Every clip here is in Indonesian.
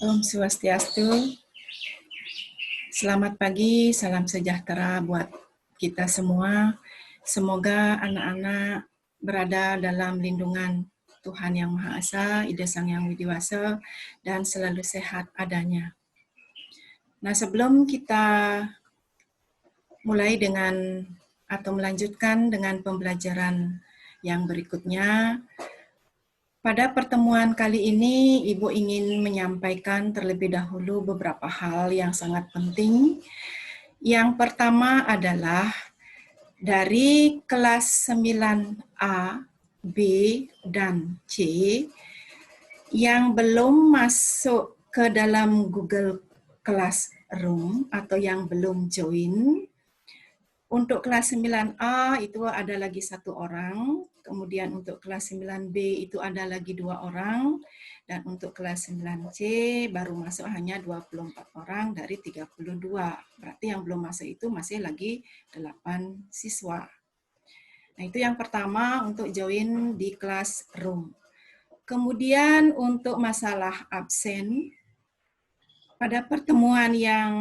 Om Swastiastu, selamat pagi, salam sejahtera buat kita semua. Semoga anak-anak berada dalam lindungan Tuhan Yang Maha Esa, Ida Sang Yang Widiwasa, dan selalu sehat adanya. Nah, sebelum kita mulai dengan atau melanjutkan dengan pembelajaran yang berikutnya, pada pertemuan kali ini, Ibu ingin menyampaikan terlebih dahulu beberapa hal yang sangat penting. Yang pertama adalah dari kelas 9A, B, dan C yang belum masuk ke dalam Google Classroom atau yang belum join. Untuk kelas 9A itu ada lagi 1 orang, kemudian untuk kelas 9B itu ada lagi 2 orang, dan untuk kelas 9C baru masuk hanya 24 orang dari 32. Berarti yang belum masuk itu masih lagi 8 siswa. Nah, itu yang pertama untuk join di classroom. Kemudian untuk masalah absen, pada pertemuan yang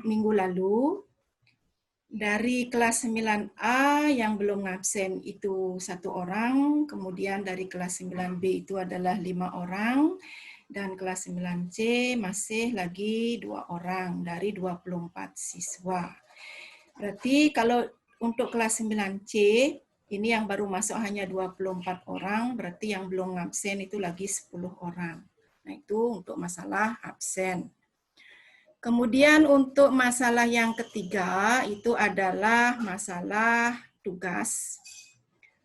minggu lalu, dari kelas 9A yang belum ngabsen itu 1 orang, kemudian dari kelas 9B itu adalah 5 orang, dan kelas 9C masih lagi 2 orang dari 24 siswa. Berarti kalau untuk kelas 9C, ini yang baru masuk hanya 24 orang, berarti yang belum ngabsen itu lagi 10 orang. Nah, itu untuk masalah absen. Kemudian untuk masalah yang ketiga itu adalah masalah tugas.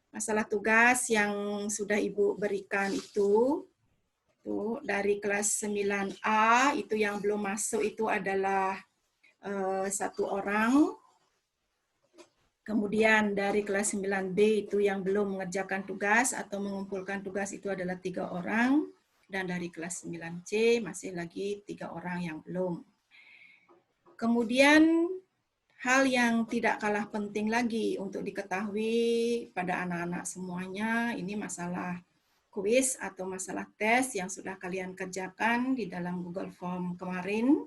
Masalah tugas yang sudah Ibu berikan itu dari kelas 9A itu yang belum masuk itu adalah 1 orang. Kemudian dari kelas 9B itu yang belum mengerjakan tugas atau mengumpulkan tugas itu adalah 3 orang. Dan dari kelas 9C masih lagi 3 orang yang belum. Kemudian hal yang tidak kalah penting lagi untuk diketahui pada anak-anak semuanya, ini masalah kuis atau masalah tes yang sudah kalian kerjakan di dalam Google Form kemarin.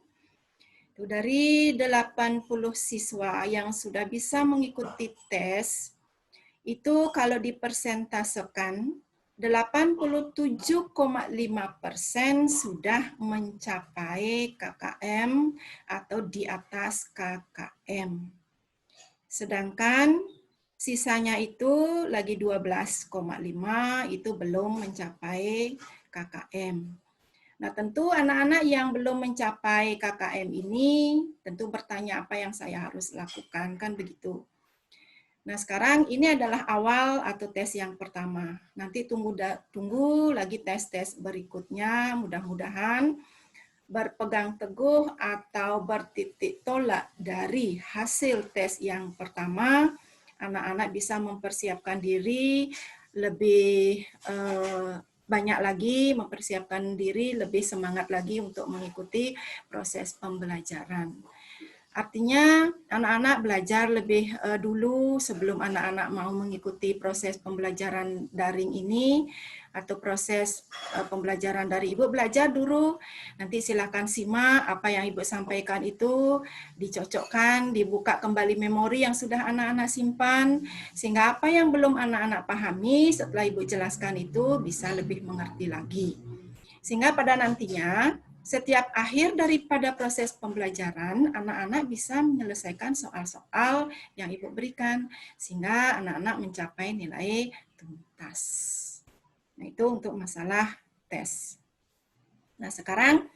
Dari 80 siswa yang sudah bisa mengikuti tes, itu kalau dipersentasekan, 87,5% sudah mencapai KKM atau di atas KKM. Sedangkan sisanya itu lagi 12,5 itu belum mencapai KKM. Nah, tentu anak-anak yang belum mencapai KKM ini tentu bertanya apa yang saya harus lakukan, kan begitu. Nah, sekarang ini adalah awal atau tes yang pertama. Nanti tunggu lagi tes-tes berikutnya, mudah-mudahan berpegang teguh atau bertitik tolak dari hasil tes yang pertama, anak-anak bisa mempersiapkan diri lebih banyak lagi, mempersiapkan diri lebih semangat lagi untuk mengikuti proses pembelajaran. Artinya anak-anak belajar lebih dulu sebelum anak-anak mau mengikuti proses pembelajaran daring ini atau proses pembelajaran dari Ibu belajar dulu. Nanti silakan simak apa yang Ibu sampaikan itu, dicocokkan, dibuka kembali memori yang sudah anak-anak simpan, sehingga apa yang belum anak-anak pahami setelah Ibu jelaskan itu bisa lebih mengerti lagi. Sehingga pada nantinya setiap akhir daripada proses pembelajaran, anak-anak bisa menyelesaikan soal-soal yang Ibu berikan, sehingga anak-anak mencapai nilai tuntas. Nah, itu untuk masalah tes. Nah, sekarang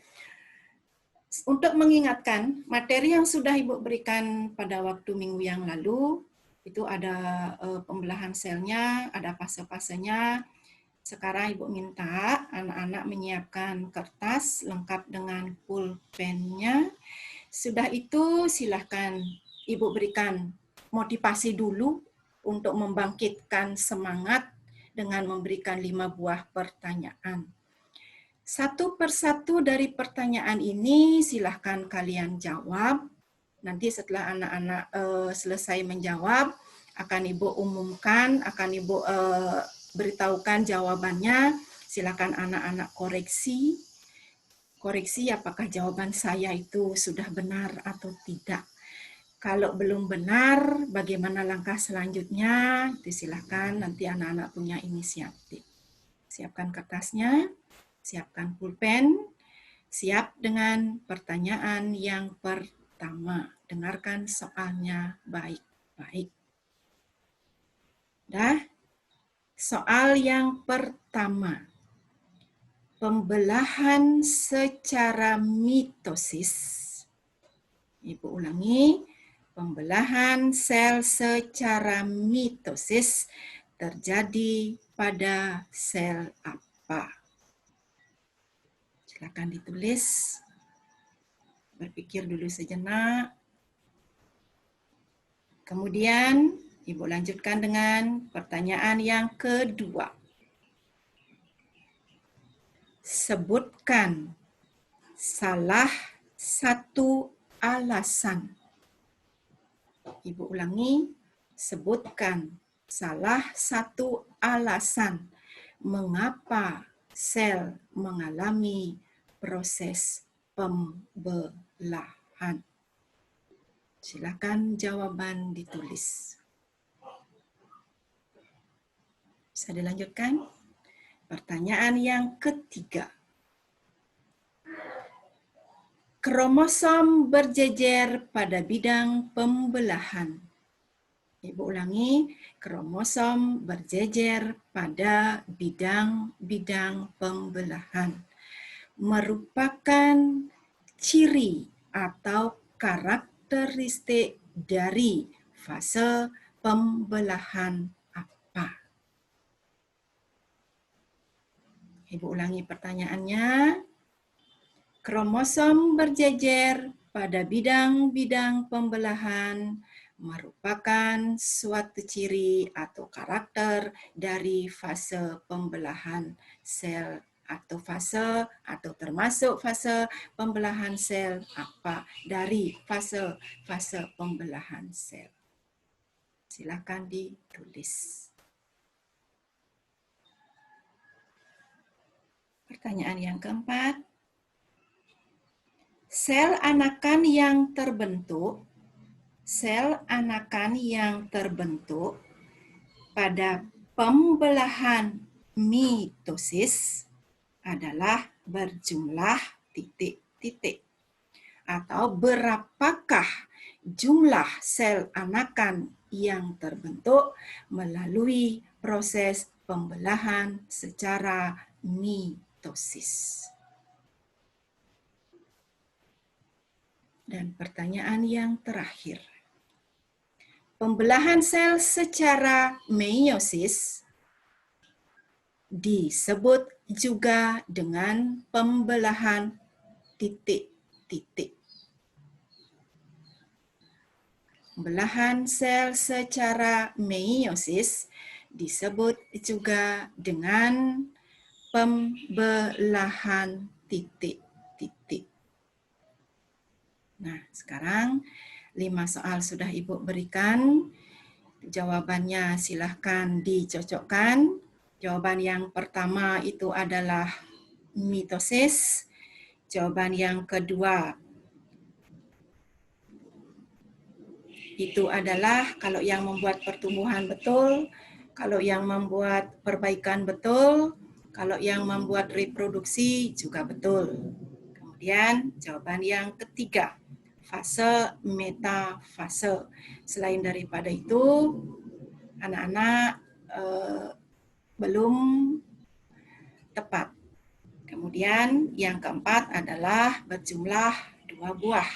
untuk mengingatkan materi yang sudah Ibu berikan pada waktu minggu yang lalu, itu ada pembelahan selnya, ada fase-fasenya. Sekarang Ibu minta anak-anak menyiapkan kertas lengkap dengan pulpennya. Sudah itu silahkan Ibu berikan motivasi dulu untuk membangkitkan semangat dengan memberikan 5 buah pertanyaan. Satu persatu dari pertanyaan ini silahkan kalian jawab. Nanti setelah anak-anak selesai menjawab, akan Ibu umumkan, akan Ibu beritahukan jawabannya, silakan anak-anak koreksi. koreksi apakah jawaban saya itu sudah benar atau tidak. Kalau belum benar, bagaimana langkah selanjutnya? Itu silakan nanti anak-anak punya inisiatif. Siapkan kertasnya, siapkan pulpen, siap dengan pertanyaan yang pertama. Dengarkan soalnya baik-baik. Dah, soal yang pertama. Pembelahan secara mitosis. Ibu ulangi, pembelahan sel secara mitosis terjadi pada sel apa? Silakan ditulis. Berpikir dulu sejenak. Kemudian, Ibu lanjutkan dengan pertanyaan yang kedua. Sebutkan salah satu alasan. Ibu ulangi, sebutkan salah satu alasan mengapa sel mengalami proses pembelahan. Silakan jawaban ditulis. Bisa dilanjutkan? Pertanyaan yang ketiga. Kromosom berjejer pada bidang pembelahan. Ibu ulangi, kromosom berjejer pada bidang-bidang pembelahan. Merupakan ciri atau karakteristik dari fase pembelahan apa? Ibu ulangi pertanyaannya. Kromosom berjejer pada bidang-bidang pembelahan merupakan suatu ciri atau karakter dari fase pembelahan sel atau fase atau termasuk fase pembelahan sel apa dari fase pembelahan sel. Silakan ditulis. Pertanyaan yang keempat. Sel anakan yang terbentuk pada pembelahan mitosis adalah berjumlah titik-titik. Atau berapakah jumlah sel anakan yang terbentuk melalui proses pembelahan secara mitosis. Dan pertanyaan yang terakhir. Pembelahan sel secara meiosis disebut juga dengan pembelahan titik-titik. Pembelahan sel secara meiosis disebut juga dengan pembelahan titik-titik. Nah, sekarang 5 soal sudah Ibu berikan. Jawabannya silahkan dicocokkan. Jawaban yang pertama itu adalah mitosis. Jawaban yang kedua itu adalah kalau yang membuat pertumbuhan betul, kalau yang membuat perbaikan betul, kalau yang membuat reproduksi juga betul. Kemudian jawaban yang ketiga, fase metafase. Selain daripada itu, anak-anak belum tepat. Kemudian yang keempat adalah berjumlah 2 buah.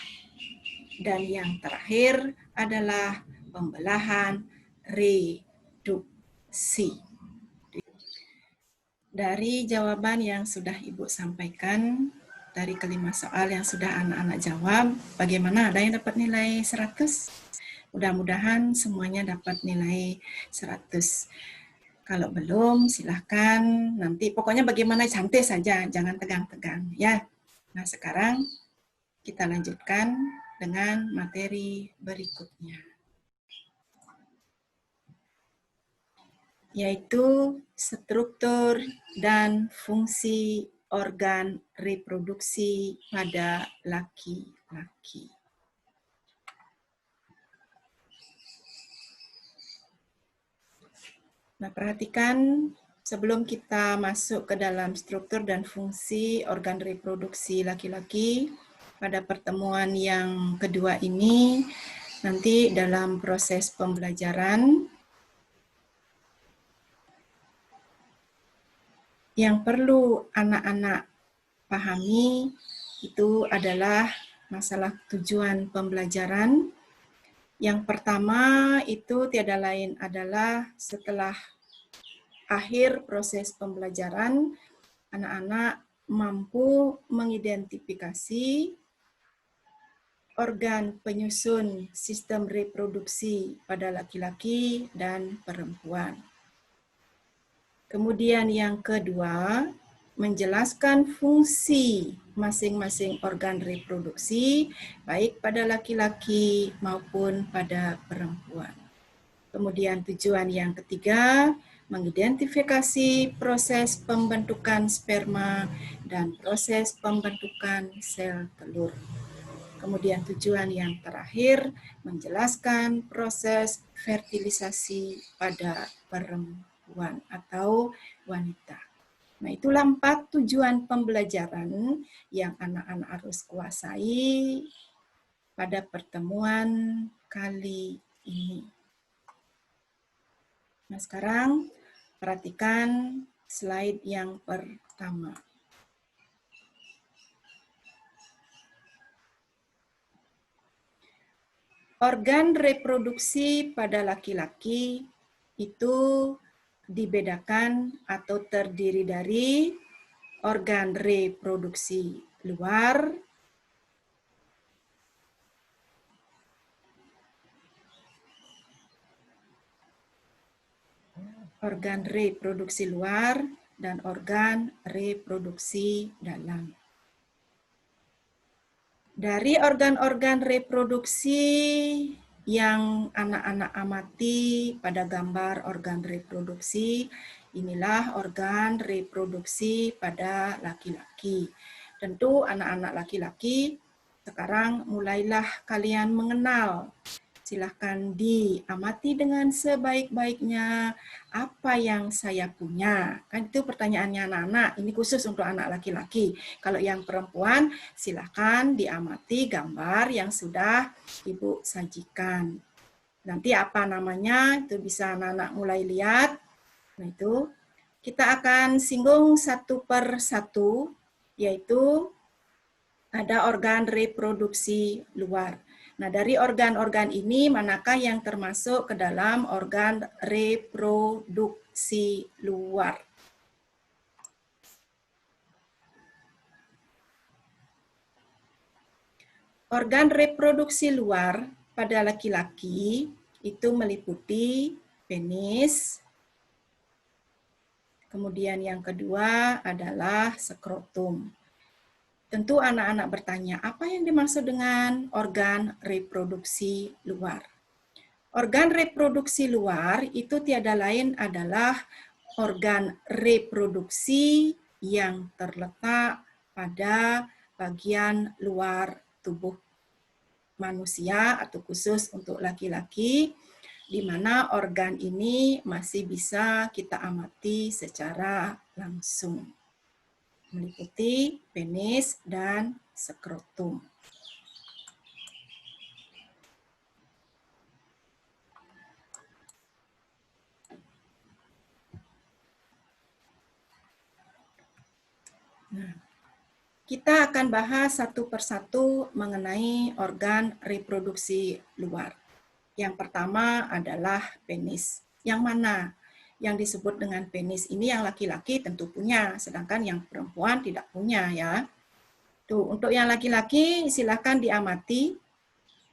Dan yang terakhir adalah pembelahan reduksi. Dari jawaban yang sudah Ibu sampaikan, dari kelima soal yang sudah anak-anak jawab, bagaimana? Ada yang dapat nilai 100? Mudah-mudahan semuanya dapat nilai 100. Kalau belum, silahkan nanti. Pokoknya bagaimana santai saja, jangan tegang-tegang. Ya. Nah, sekarang kita lanjutkan dengan materi berikutnya. Yaitu struktur dan fungsi organ reproduksi pada laki-laki. Nah, perhatikan sebelum kita masuk ke dalam struktur dan fungsi organ reproduksi laki-laki, pada pertemuan yang kedua ini, nanti dalam proses pembelajaran, yang perlu anak-anak pahami itu adalah masalah tujuan pembelajaran. Yang pertama itu tiada lain adalah setelah akhir proses pembelajaran, anak-anak mampu mengidentifikasi organ penyusun sistem reproduksi pada laki-laki dan perempuan. Kemudian yang kedua, menjelaskan fungsi masing-masing organ reproduksi, baik pada laki-laki maupun pada perempuan. Kemudian tujuan yang ketiga, mengidentifikasi proses pembentukan sperma dan proses pembentukan sel telur. Kemudian tujuan yang terakhir, menjelaskan proses fertilisasi pada perempuan atau wanita. Nah, itulah 4 tujuan pembelajaran yang anak-anak harus kuasai pada pertemuan kali ini. Nah, sekarang perhatikan slide yang pertama. Organ reproduksi pada laki-laki itu dibedakan atau terdiri dari organ reproduksi luar, organ reproduksi luar, dan organ reproduksi dalam. Dari organ-organ reproduksi yang anak-anak amati pada gambar organ reproduksi, inilah organ reproduksi pada laki-laki. Tentu anak-anak laki-laki sekarang mulailah kalian mengenal. Silahkan diamati dengan sebaik-baiknya apa yang saya punya. Kan itu pertanyaannya anak-anak, ini khusus untuk anak laki-laki. Kalau yang perempuan, silahkan diamati gambar yang sudah Ibu sajikan. Nanti apa namanya, itu bisa anak-anak mulai lihat. Nah itu, kita akan singgung satu per satu, yaitu ada organ reproduksi luar. Nah, dari organ-organ ini, manakah yang termasuk ke dalam organ reproduksi luar? Organ reproduksi luar pada laki-laki itu meliputi penis, kemudian yang kedua adalah skrotum. Tentu anak-anak bertanya, apa yang dimaksud dengan organ reproduksi luar? Organ reproduksi luar itu tiada lain adalah organ reproduksi yang terletak pada bagian luar tubuh manusia atau khusus untuk laki-laki, di mana organ ini masih bisa kita amati secara langsung, meliputi penis dan skrotum. Nah, kita akan bahas satu persatu mengenai organ reproduksi luar. Yang pertama adalah penis. Yang mana? Yang disebut dengan penis ini yang laki-laki tentu punya, sedangkan yang perempuan tidak punya ya. Tuh, untuk yang laki-laki silakan diamati.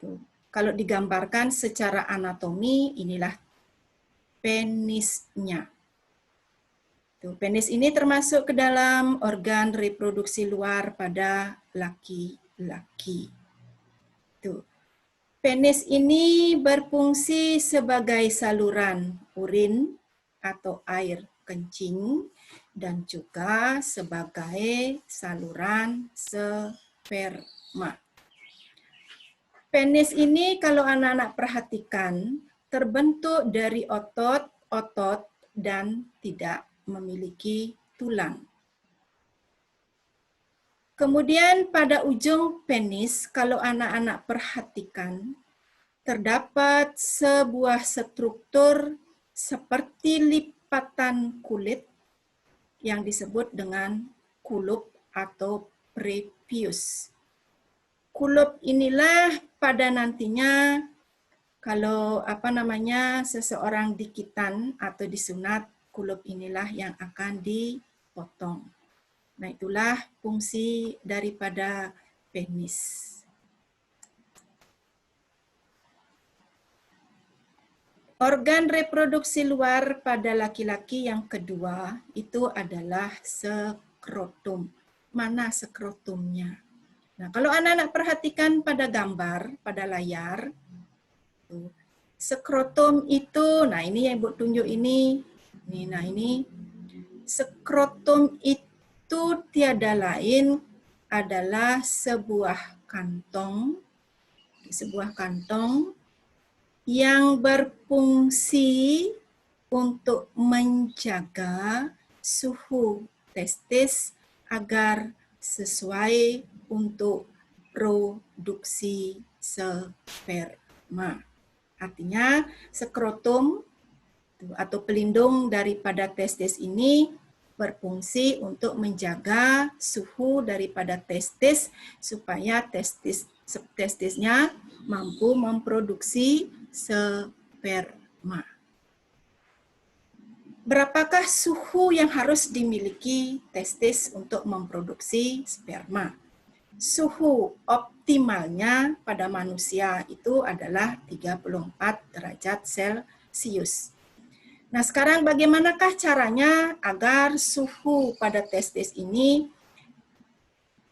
Tuh, kalau digambarkan secara anatomi inilah penisnya. Tuh, penis ini termasuk ke dalam organ reproduksi luar pada laki-laki. Tuh. Penis ini berfungsi sebagai saluran urin atau air kencing dan juga sebagai saluran sperma. Penis ini kalau anak-anak perhatikan terbentuk dari otot-otot dan tidak memiliki tulang. Kemudian pada ujung penis kalau anak-anak perhatikan terdapat sebuah struktur seperti lipatan kulit yang disebut dengan kulup atau prepuce. Kulup inilah pada nantinya kalau seseorang dikitan atau disunat, kulup inilah yang akan dipotong. Nah, itulah fungsi daripada penis. Organ reproduksi luar pada laki-laki yang kedua itu adalah skrotum. Mana skrotumnya? Nah, kalau anak-anak perhatikan pada gambar, pada layar, skrotum itu, nah ini yang Ibu tunjuk ini, nah ini, skrotum itu tiada lain adalah sebuah kantong yang berfungsi untuk menjaga suhu testis agar sesuai untuk produksi sperma. Artinya skrotum atau pelindung daripada testis ini berfungsi untuk menjaga suhu daripada testis supaya testisnya mampu memproduksi sperma. Berapakah suhu yang harus dimiliki testis untuk memproduksi sperma? Suhu optimalnya pada manusia itu adalah 34 derajat Celcius. Nah, sekarang bagaimanakah caranya agar suhu pada testis ini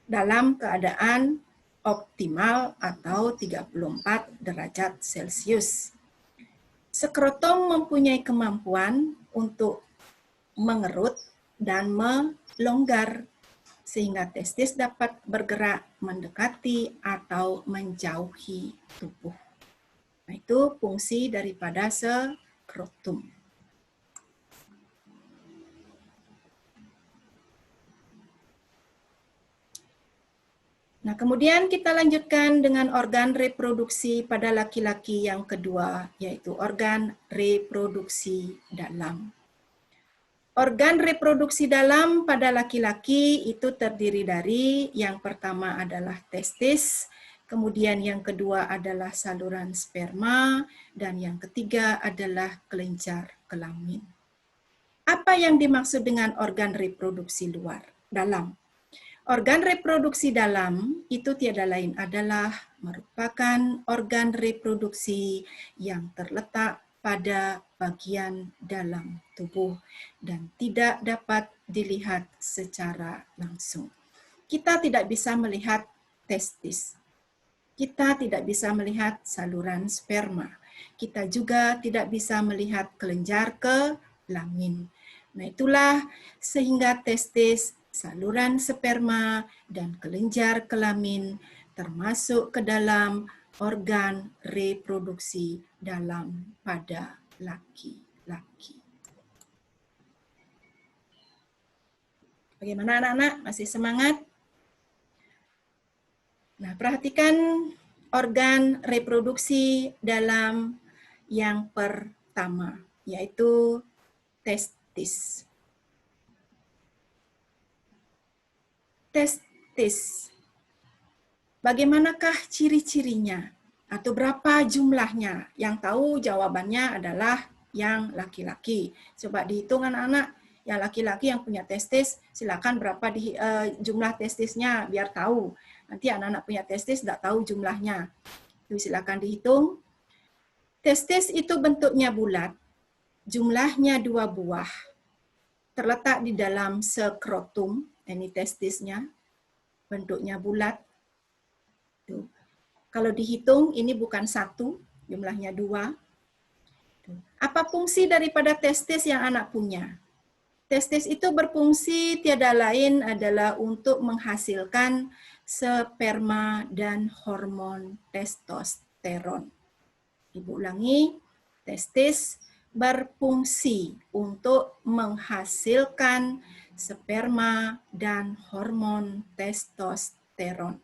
dalam keadaan optimal atau 34 derajat Celcius? Skrotum mempunyai kemampuan untuk mengerut dan melonggar sehingga testis dapat bergerak mendekati atau menjauhi tubuh. Nah, itu fungsi daripada skrotum. Nah, kemudian kita lanjutkan dengan organ reproduksi pada laki-laki yang kedua, yaitu organ reproduksi dalam. Organ reproduksi dalam pada laki-laki itu terdiri dari yang pertama adalah testis, kemudian yang kedua adalah saluran sperma, dan yang ketiga adalah kelenjar kelamin. Apa yang dimaksud dengan organ reproduksi dalam? Organ reproduksi dalam itu tiada lain adalah merupakan organ reproduksi yang terletak pada bagian dalam tubuh dan tidak dapat dilihat secara langsung. Kita tidak bisa melihat testis. Kita tidak bisa melihat saluran sperma. Kita juga tidak bisa melihat kelenjar kelamin. Nah, itulah sehingga testis, saluran sperma, dan kelenjar kelamin termasuk ke dalam organ reproduksi dalam pada laki-laki. Bagaimana anak-anak? Masih semangat? Nah, perhatikan organ reproduksi dalam yang pertama, yaitu testis. Testis. Bagaimanakah ciri-cirinya? Atau berapa jumlahnya? Yang tahu jawabannya adalah yang laki-laki. Coba dihitung anak-anak. Yang laki-laki yang punya testis, silakan berapa jumlah testisnya biar tahu. Nanti anak-anak punya testis tidak tahu jumlahnya. Jadi silakan dihitung. Testis itu bentuknya bulat, jumlahnya 2 buah. Terletak di dalam skrotum, ini testisnya, bentuknya bulat. Tuh. Kalau dihitung, ini bukan 1, jumlahnya 2. Tuh. Apa fungsi daripada testis yang anak punya? Testis itu berfungsi tiada lain adalah untuk menghasilkan sperma dan hormon testosteron. Ibu ulangi, testis berfungsi untuk menghasilkan sperma dan hormon testosteron.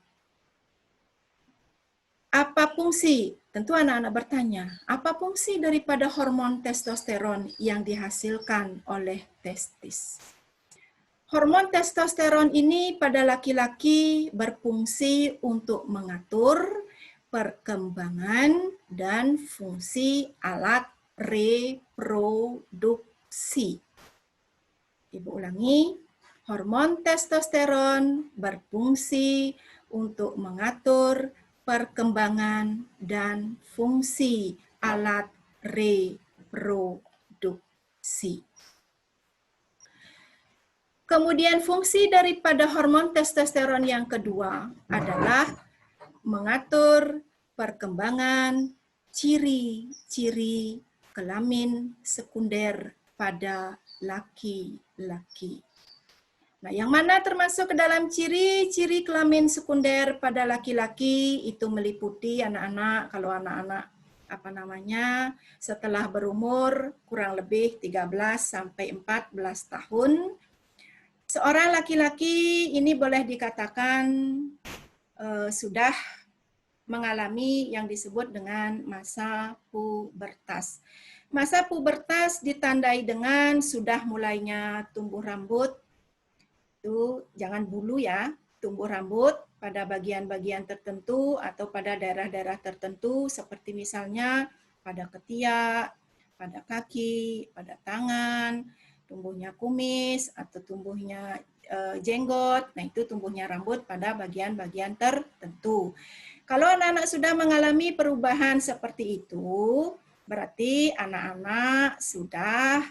Apa fungsi? Tentu anak-anak bertanya, apa fungsi daripada hormon testosteron yang dihasilkan oleh testis? Hormon testosteron ini pada laki-laki berfungsi untuk mengatur perkembangan dan fungsi alat reproduksi. Ibu ulangi, hormon testosteron berfungsi untuk mengatur perkembangan dan fungsi alat reproduksi. Kemudian fungsi daripada hormon testosteron yang kedua adalah mengatur perkembangan ciri-ciri kelamin sekunder pada laki-laki. Nah, yang mana termasuk ke dalam ciri-ciri kelamin sekunder pada laki-laki itu meliputi anak-anak, kalau anak-anak setelah berumur kurang lebih 13 sampai 14 tahun, seorang laki-laki ini boleh dikatakan sudah mengalami yang disebut dengan masa pubertas. Masa pubertas ditandai dengan sudah mulainya tumbuh rambut, itu jangan bulu ya, tumbuh rambut pada bagian-bagian tertentu atau pada daerah-daerah tertentu seperti misalnya pada ketiak, pada kaki, pada tangan, tumbuhnya kumis atau tumbuhnya jenggot. Nah, itu tumbuhnya rambut pada bagian-bagian tertentu. Kalau anak-anak sudah mengalami perubahan seperti itu, berarti anak-anak sudah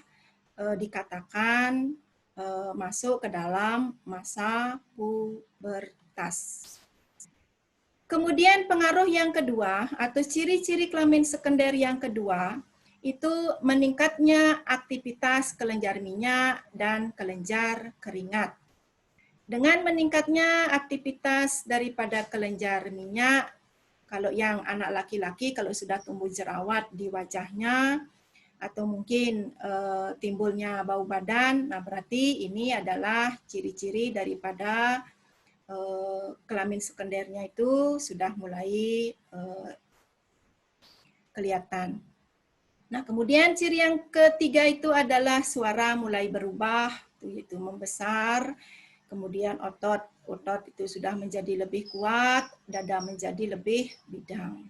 dikatakan masuk ke dalam masa pubertas. Kemudian pengaruh yang kedua atau ciri-ciri kelamin sekunder yang kedua itu meningkatnya aktivitas kelenjar minyak dan kelenjar keringat. Dengan meningkatnya aktivitas daripada kelenjar minyak, kalau yang anak laki-laki kalau sudah tumbuh jerawat di wajahnya, atau mungkin timbulnya bau badan, nah berarti ini adalah ciri-ciri daripada kelamin sekundernya itu sudah mulai kelihatan. Nah, kemudian ciri yang ketiga itu adalah suara mulai berubah, yaitu membesar, kemudian otot itu sudah menjadi lebih kuat, dada menjadi lebih bidang.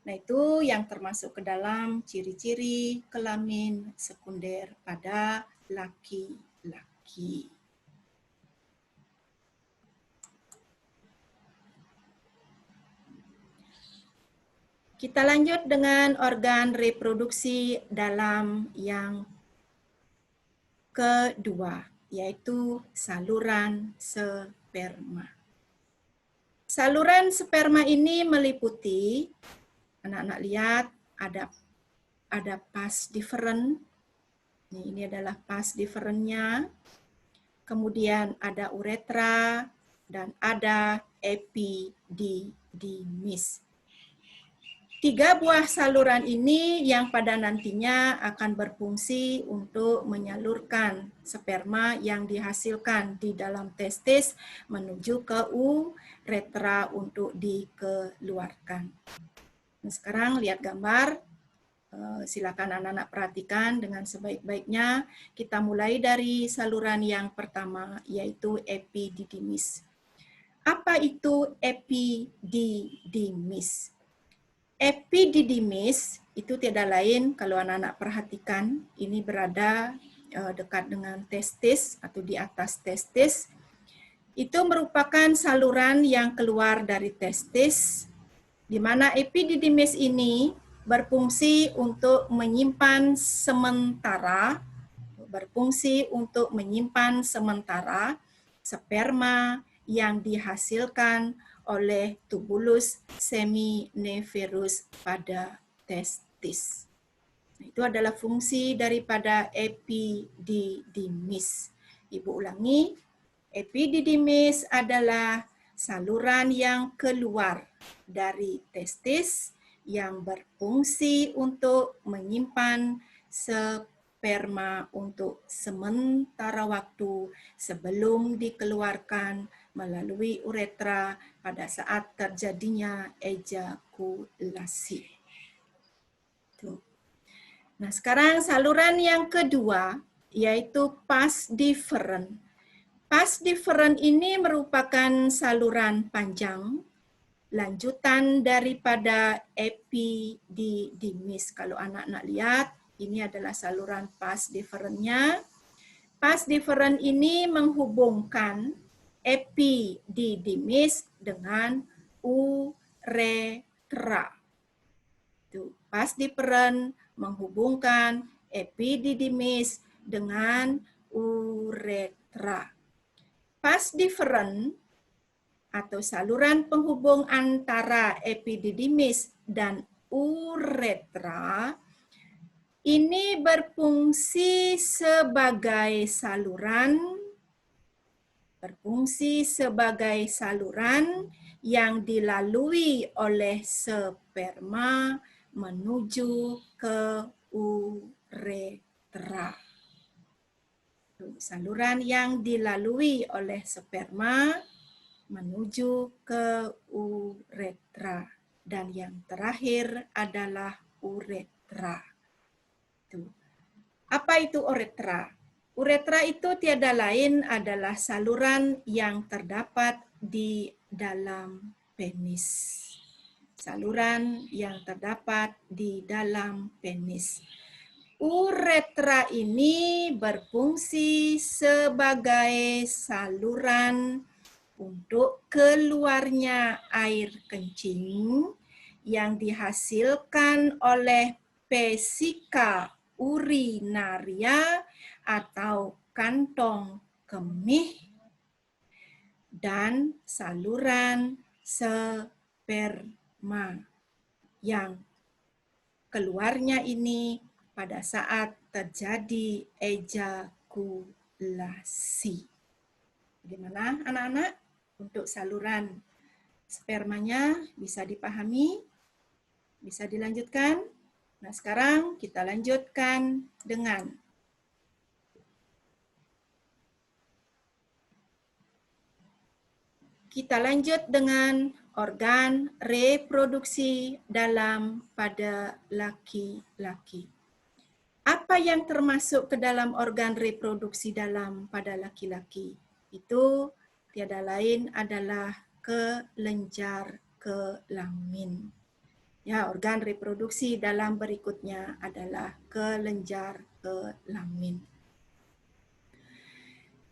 Nah, itu yang termasuk ke dalam ciri-ciri kelamin sekunder pada laki-laki. Kita lanjut dengan organ reproduksi dalam yang kedua, yaitu saluran sperma. Saluran sperma ini meliputi, anak-anak lihat, ada pars deferens. Ini adalah pars deferensnya. Kemudian ada uretra dan ada epididymis. 3 buah saluran ini yang pada nantinya akan berfungsi untuk menyalurkan sperma yang dihasilkan di dalam testis menuju ke uretra untuk dikeluarkan. Nah, sekarang lihat gambar, silakan anak-anak perhatikan dengan sebaik-baiknya. Kita mulai dari saluran yang pertama, yaitu epididymis. Apa itu epididymis? Epididymis itu tiada lain, kalau anak-anak perhatikan, ini berada dekat dengan testis atau di atas testis. Itu merupakan saluran yang keluar dari testis, di mana epididymis ini berfungsi untuk menyimpan sementara sperma yang dihasilkan oleh tubulus seminiferus pada testis. Itu adalah fungsi daripada epididymis. Ibu ulangi, epididymis adalah saluran yang keluar dari testis yang berfungsi untuk menyimpan sperma untuk sementara waktu sebelum dikeluarkan melalui uretra pada saat terjadinya ejakulasi. Tuh. Nah, sekarang saluran yang kedua yaitu pars deferens. Pars deferens ini merupakan saluran panjang lanjutan daripada epididymis. Kalau anak-anak lihat, ini adalah saluran pars deferensnya. Pars deferens ini menghubungkan epididymis dengan uretra. Pars deferens menghubungkan epididymis dengan uretra. Pars deferens atau saluran penghubung antara epididymis dan uretra ini berfungsi sebagai saluran yang dilalui oleh sperma menuju ke uretra. Saluran yang dilalui oleh sperma menuju ke uretra. Dan yang terakhir adalah uretra. Apa itu uretra? Uretra itu tiada lain adalah saluran yang terdapat di dalam penis. Saluran yang terdapat di dalam penis. Uretra ini berfungsi sebagai saluran untuk keluarnya air kencing yang dihasilkan oleh vesika urinaria atau kantong kemih dan saluran sperma yang keluarnya ini pada saat terjadi ejakulasi. Bagaimana anak-anak? Untuk saluran spermanya bisa dipahami? Bisa dilanjutkan? Nah, sekarang kita lanjutkan dengan organ reproduksi dalam pada laki-laki. Apa yang termasuk ke dalam organ reproduksi dalam pada laki-laki? Itu tiada lain adalah kelenjar kelamin. Ya, organ reproduksi dalam berikutnya adalah kelenjar kelamin.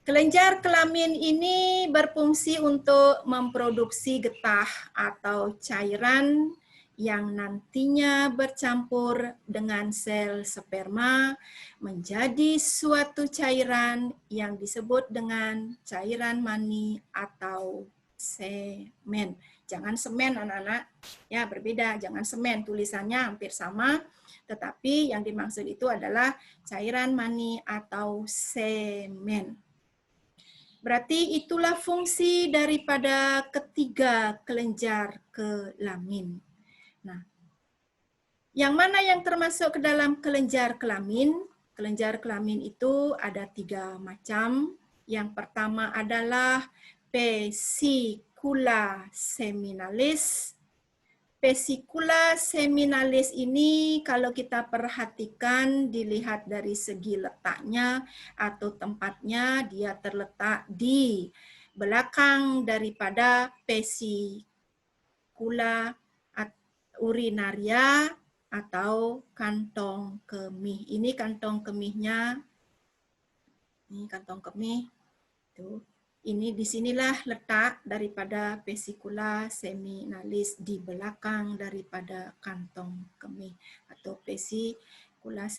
Kelenjar kelamin ini berfungsi untuk memproduksi getah atau cairan yang nantinya bercampur dengan sel sperma menjadi suatu cairan yang disebut dengan cairan mani atau semen. Jangan semen anak-anak, ya berbeda, jangan semen, tulisannya hampir sama, tetapi yang dimaksud itu adalah cairan mani atau semen. Berarti itulah fungsi daripada ketiga kelenjar kelamin. Nah, yang mana yang termasuk ke dalam kelenjar kelamin? Kelenjar kelamin itu ada 3 macam. Yang pertama adalah vesicula seminalis. Vesicula seminalis ini kalau kita perhatikan dilihat dari segi letaknya atau tempatnya, dia terletak di belakang daripada vesicula urinaria atau kantong kemih. Ini kantong kemihnya. Ini kantong kemih. Tuh. Ini disinilah letak daripada vesicula seminalis di belakang daripada kantong kemih atau vesicula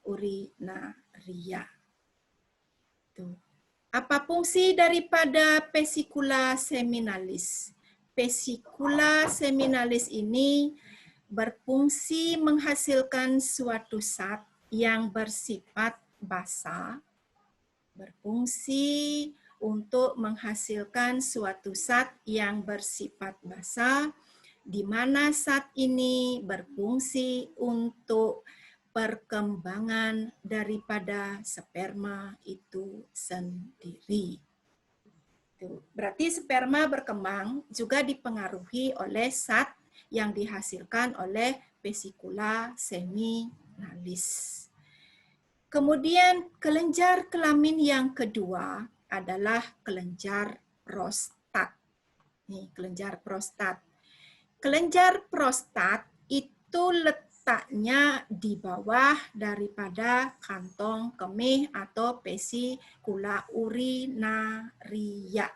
urinaria. Tuh. Apa fungsi daripada vesicula seminalis? Vesicula seminalis ini berfungsi menghasilkan suatu zat yang bersifat basa, berfungsi untuk menghasilkan suatu zat yang bersifat basa, di mana zat ini berfungsi untuk perkembangan daripada sperma itu sendiri. Berarti sperma berkembang juga dipengaruhi oleh zat yang dihasilkan oleh vesikula seminalis. Kemudian kelenjar kelamin yang kedua adalah kelenjar prostat. Nih, kelenjar prostat. Kelenjar prostat itu letaknya di bawah daripada kantong kemih atau vesikula urinaria.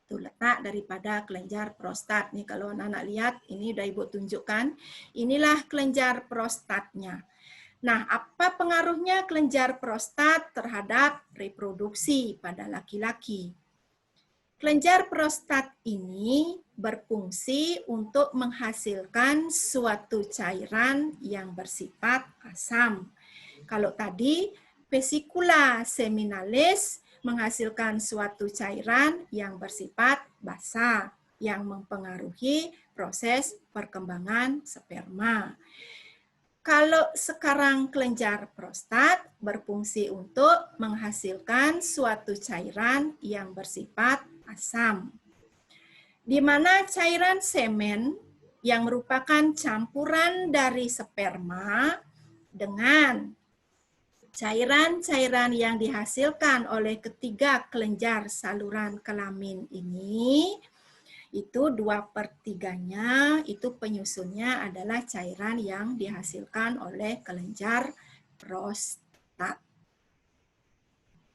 Itu letak daripada kelenjar prostat. Nih kalau anak-anak lihat, ini udah Ibu tunjukkan. Inilah kelenjar prostatnya. Nah, apa pengaruhnya kelenjar prostat terhadap reproduksi pada laki-laki? Kelenjar prostat ini berfungsi untuk menghasilkan suatu cairan yang bersifat asam. Kalau tadi vesikula seminalis menghasilkan suatu cairan yang bersifat basa yang mempengaruhi proses perkembangan sperma. Kalau sekarang kelenjar prostat berfungsi untuk menghasilkan suatu cairan yang bersifat asam, di mana cairan semen yang merupakan campuran dari sperma dengan cairan-cairan yang dihasilkan oleh ketiga kelenjar saluran kelamin ini, itu 2/3-nya itu penyusunnya adalah cairan yang dihasilkan oleh kelenjar prostat.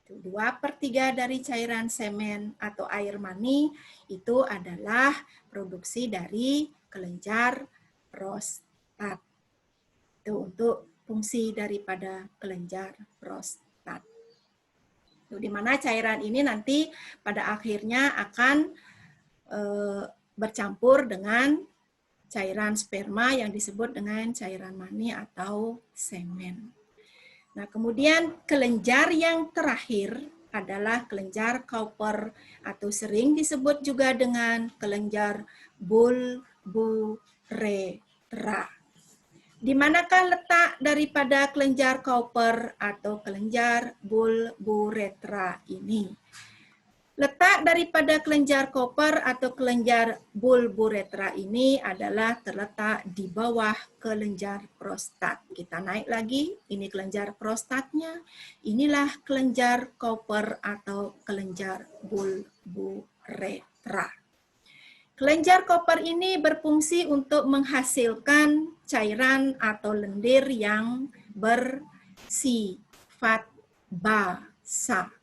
2/3 dari cairan semen atau air mani itu adalah produksi dari kelenjar prostat. Itu untuk fungsi daripada kelenjar prostat. Di mana cairan ini nanti pada akhirnya akan bercampur dengan cairan sperma yang disebut dengan cairan mani atau semen. Nah, kemudian kelenjar yang terakhir adalah kelenjar Cowper atau sering disebut juga dengan kelenjar bulbourethra. Di manakah letak daripada kelenjar Cowper atau kelenjar bulbourethra ini? Letak daripada kelenjar Cowper atau kelenjar bulbourethra ini adalah terletak di bawah kelenjar prostat. Kita naik lagi, ini kelenjar prostatnya. Inilah kelenjar Cowper atau kelenjar bulbourethra. Kelenjar Cowper ini berfungsi untuk menghasilkan cairan atau lendir yang bersifat basa.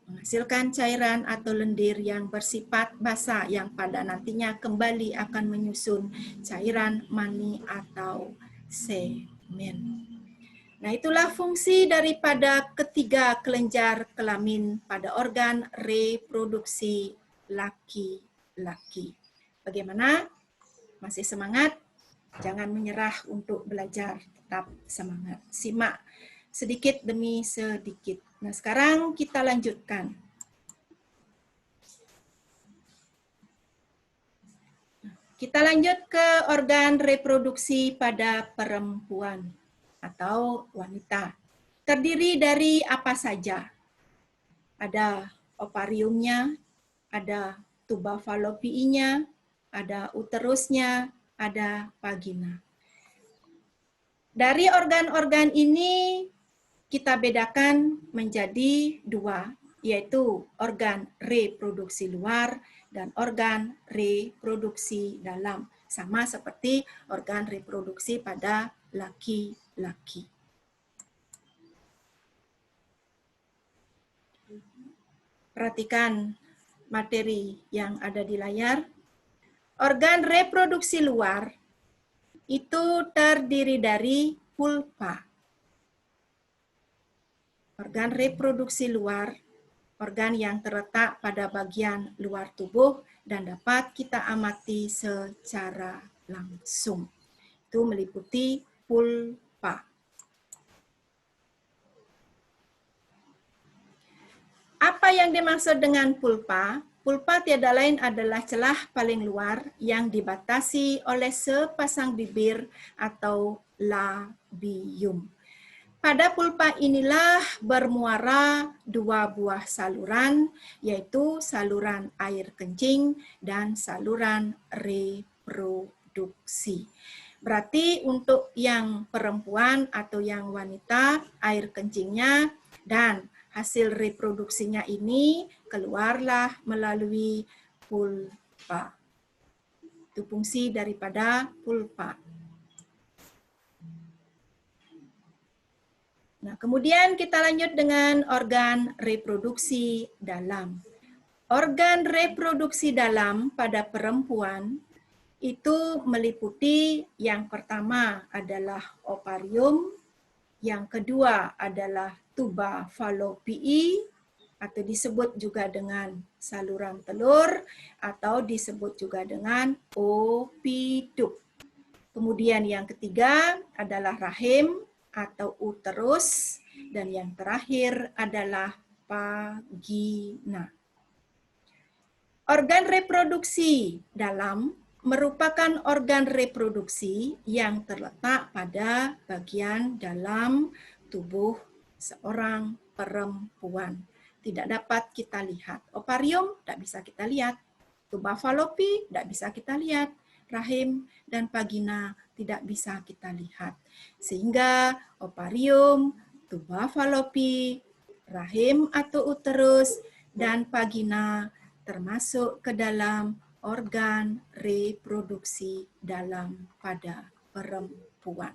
Menghasilkan cairan atau lendir yang bersifat basa yang pada nantinya kembali akan menyusun cairan mani atau semen. Nah, itulah fungsi daripada ketiga kelenjar kelamin pada organ reproduksi laki-laki. Bagaimana? Masih semangat? Jangan menyerah untuk belajar, tetap semangat. Simak sedikit demi sedikit. Nah, sekarang kita lanjutkan. Kita lanjut ke organ reproduksi pada perempuan atau wanita. Terdiri dari apa saja? Ada ovariumnya, ada tuba fallopiinya, ada uterusnya, ada vagina. Dari organ-organ ini kita bedakan menjadi dua, yaitu organ reproduksi luar dan organ reproduksi dalam. Sama seperti organ reproduksi pada laki-laki. Perhatikan materi yang ada di layar. Organ reproduksi luar itu terdiri dari pulpa. Organ reproduksi luar, organ yang terletak pada bagian luar tubuh dan dapat kita amati secara langsung. Itu meliputi pulpa. Apa yang dimaksud dengan pulpa? Pulpa tiada lain adalah celah paling luar yang dibatasi oleh sepasang bibir atau labium. Pada pulpa inilah bermuara dua buah saluran, yaitu saluran air kencing dan saluran reproduksi. Berarti untuk yang perempuan atau yang wanita, air kencingnya dan hasil reproduksinya ini keluarlah melalui pulpa. Itu fungsi daripada pulpa. Nah, kemudian kita lanjut dengan organ reproduksi dalam. Organ reproduksi dalam pada perempuan itu meliputi yang pertama adalah ovarium, yang kedua adalah tuba falopii atau disebut juga dengan saluran telur atau disebut juga dengan opiduk. Kemudian yang ketiga adalah rahim atau uterus dan yang terakhir adalah vagina. Organ reproduksi dalam merupakan organ reproduksi yang terletak pada bagian dalam tubuh seorang perempuan. Tidak dapat kita lihat. Ovarium tidak bisa kita lihat. Tuba falopi tidak bisa kita lihat. Rahim dan vagina tidak bisa kita lihat. Sehingga ovarium, tuba falopi, rahim atau uterus, dan vagina termasuk ke dalam organ reproduksi dalam pada perempuan.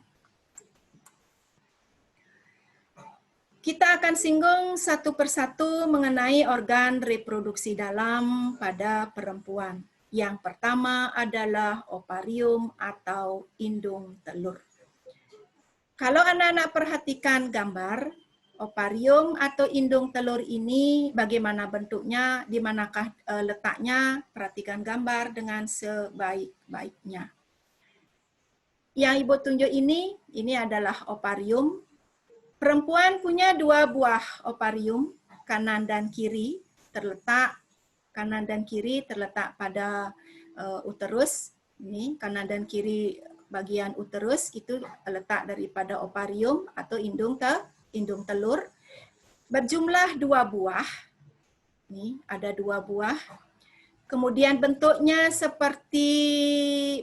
Kita akan singgung satu persatu mengenai organ reproduksi dalam pada perempuan. Yang pertama adalah ovarium atau indung telur. Kalau anak-anak perhatikan gambar, ovarium atau indung telur ini bagaimana bentuknya, di manakah letaknya, perhatikan gambar dengan sebaik-baiknya. Yang Ibu tunjuk ini adalah ovarium. Perempuan punya dua buah ovarium, kanan dan kiri, kanan dan kiri terletak pada uterus. Ini kanan dan kiri bagian uterus itu letak daripada ovarium atau indung telur. Berjumlah dua buah. Ini ada dua buah. Kemudian bentuknya seperti,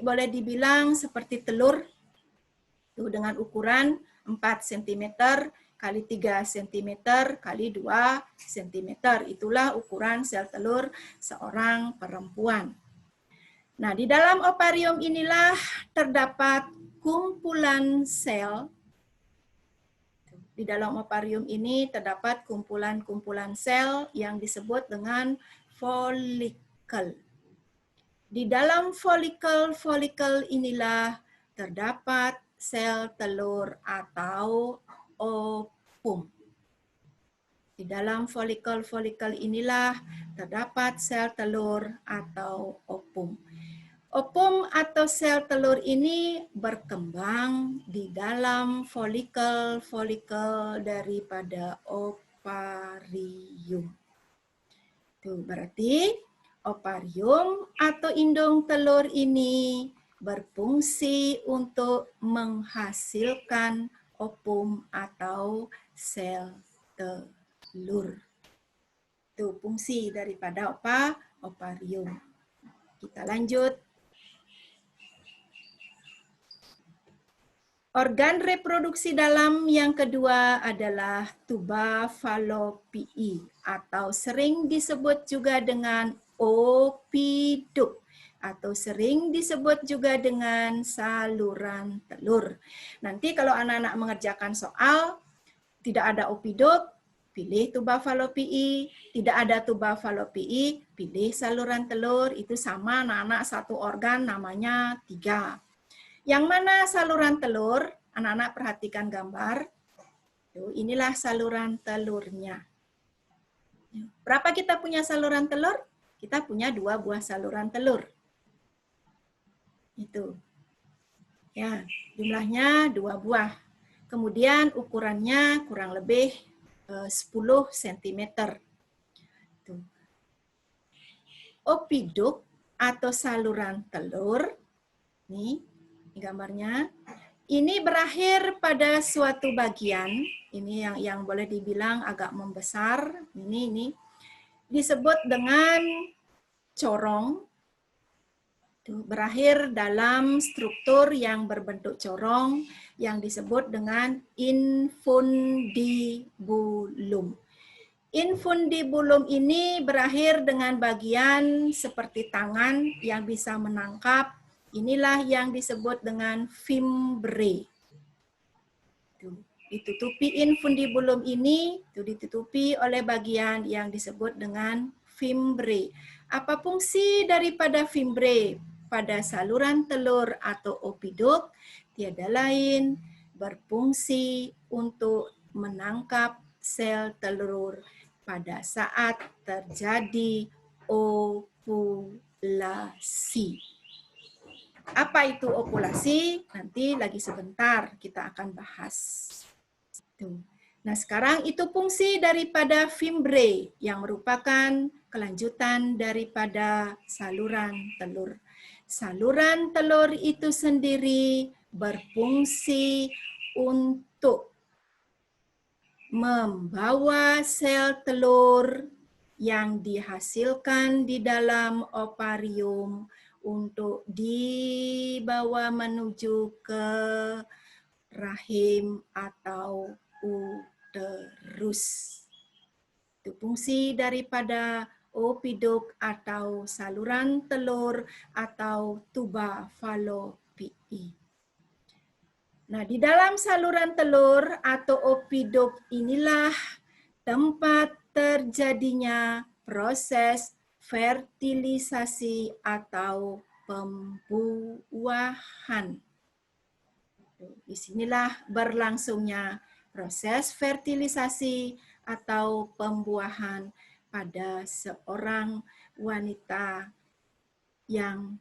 boleh dibilang seperti telur. Itu dengan ukuran 4 cm kali 3 cm kali 2 cm. Itulah ukuran sel telur seorang perempuan. Nah, di dalam ovarium inilah terdapat kumpulan sel. Di dalam ovarium ini terdapat kumpulan-kumpulan sel yang disebut dengan folikel. Di dalam folikel inilah terdapat sel telur atau ovum. Di dalam folikel inilah terdapat sel telur atau ovum. Ovum atau sel telur ini berkembang di dalam folikel daripada ovarium. Itu berarti ovarium atau indung telur ini berfungsi untuk menghasilkan ovum atau sel telur. Itu fungsi daripada ovarium. Kita lanjut. Organ reproduksi dalam yang kedua adalah tuba falopii atau sering disebut juga dengan opiduk atau sering disebut juga dengan saluran telur. Nanti kalau anak-anak mengerjakan soal tidak ada opiduk, pilih tuba falopii, tidak ada tuba falopii, pilih saluran telur, itu sama anak-anak satu organ namanya 3. Yang mana saluran telur? Anak-anak perhatikan gambar. Inilah saluran telurnya. Berapa kita punya saluran telur? Kita punya 2 buah saluran telur. Itu. Ya, jumlahnya 2 buah. Kemudian ukurannya kurang lebih 10 cm. Tuh. Opiduk atau saluran telur, nih gambarnya, ini berakhir pada suatu bagian, ini yang boleh dibilang agak membesar, ini disebut dengan corong, berakhir dalam struktur yang berbentuk corong yang disebut dengan infundibulum. Infundibulum ini berakhir dengan bagian seperti tangan yang bisa menangkap. Inilah yang disebut dengan fimbre. Ditutupi infundibulum ini, ditutupi oleh bagian yang disebut dengan fimbre. Apa fungsi daripada fimbre pada saluran telur atau opiduk? Tiada lain, berfungsi untuk menangkap sel telur pada saat terjadi ovulasi. Apa itu ovulasi? Nanti lagi sebentar kita akan bahas. Nah, sekarang itu fungsi daripada fimbre yang merupakan kelanjutan daripada saluran telur. Saluran telur itu sendiri berfungsi untuk membawa sel telur yang dihasilkan di dalam ovarium untuk dibawa menuju ke rahim atau uterus. Itu fungsi daripada opiduk atau saluran telur atau tuba falopii. Nah, di dalam saluran telur atau opiduk inilah tempat terjadinya proses fertilisasi atau pembuahan. Di sinilah berlangsungnya proses fertilisasi atau pembuahan pada seorang wanita yang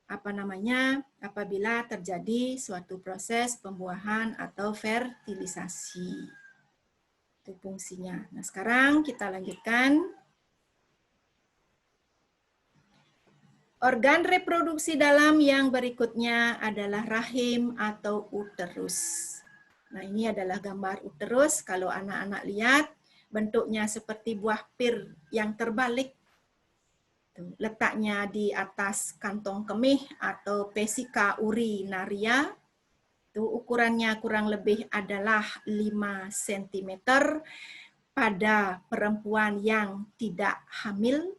apabila terjadi suatu proses pembuahan atau fertilisasi. Itu fungsinya. Nah, sekarang kita lanjutkan. Organ reproduksi dalam yang berikutnya adalah rahim atau uterus. Nah, ini adalah gambar uterus. Kalau anak-anak lihat, bentuknya seperti buah pir yang terbalik. Letaknya di atas kantong kemih atau vesika urinaria. Ukurannya kurang lebih adalah 5 cm pada perempuan yang tidak hamil.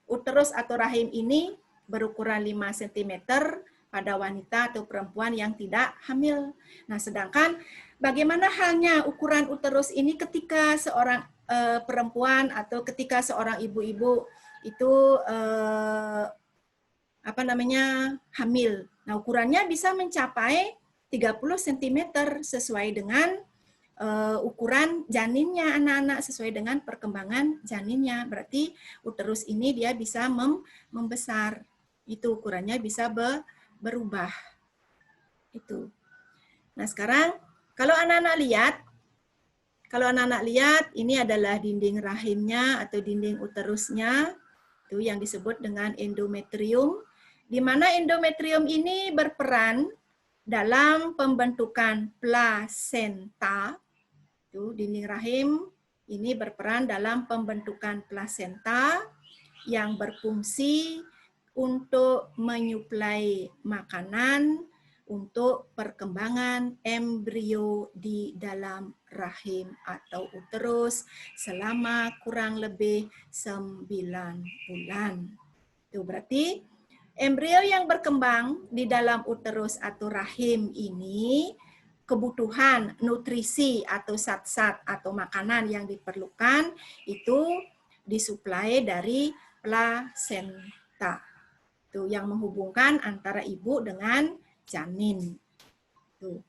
Uterus atau rahim ini berukuran 5 cm pada wanita atau perempuan yang tidak hamil. Nah, sedangkan bagaimana halnya ukuran uterus ini ketika seorang perempuan atau ketika seorang ibu-ibu itu hamil. Nah, ukurannya bisa mencapai 30 cm sesuai dengan ukuran janinnya anak-anak, sesuai dengan perkembangan janinnya. Berarti uterus ini dia bisa membesar. Itu ukurannya bisa berubah. Itu. Nah, sekarang kalau anak-anak lihat, ini adalah dinding rahimnya atau dinding uterusnya, itu yang disebut dengan endometrium, di mana endometrium ini berperan dalam pembentukan plasenta. Itu dinding rahim ini berperan dalam pembentukan plasenta yang berfungsi untuk menyuplai makanan untuk perkembangan embrio di dalam rahim atau uterus selama kurang lebih 9 bulan. Itu berarti embrio yang berkembang di dalam uterus atau rahim ini, kebutuhan nutrisi atau zat-zat atau makanan yang diperlukan itu disuplai dari plasenta. Itu yang menghubungkan antara ibu dengan janin. Tuh.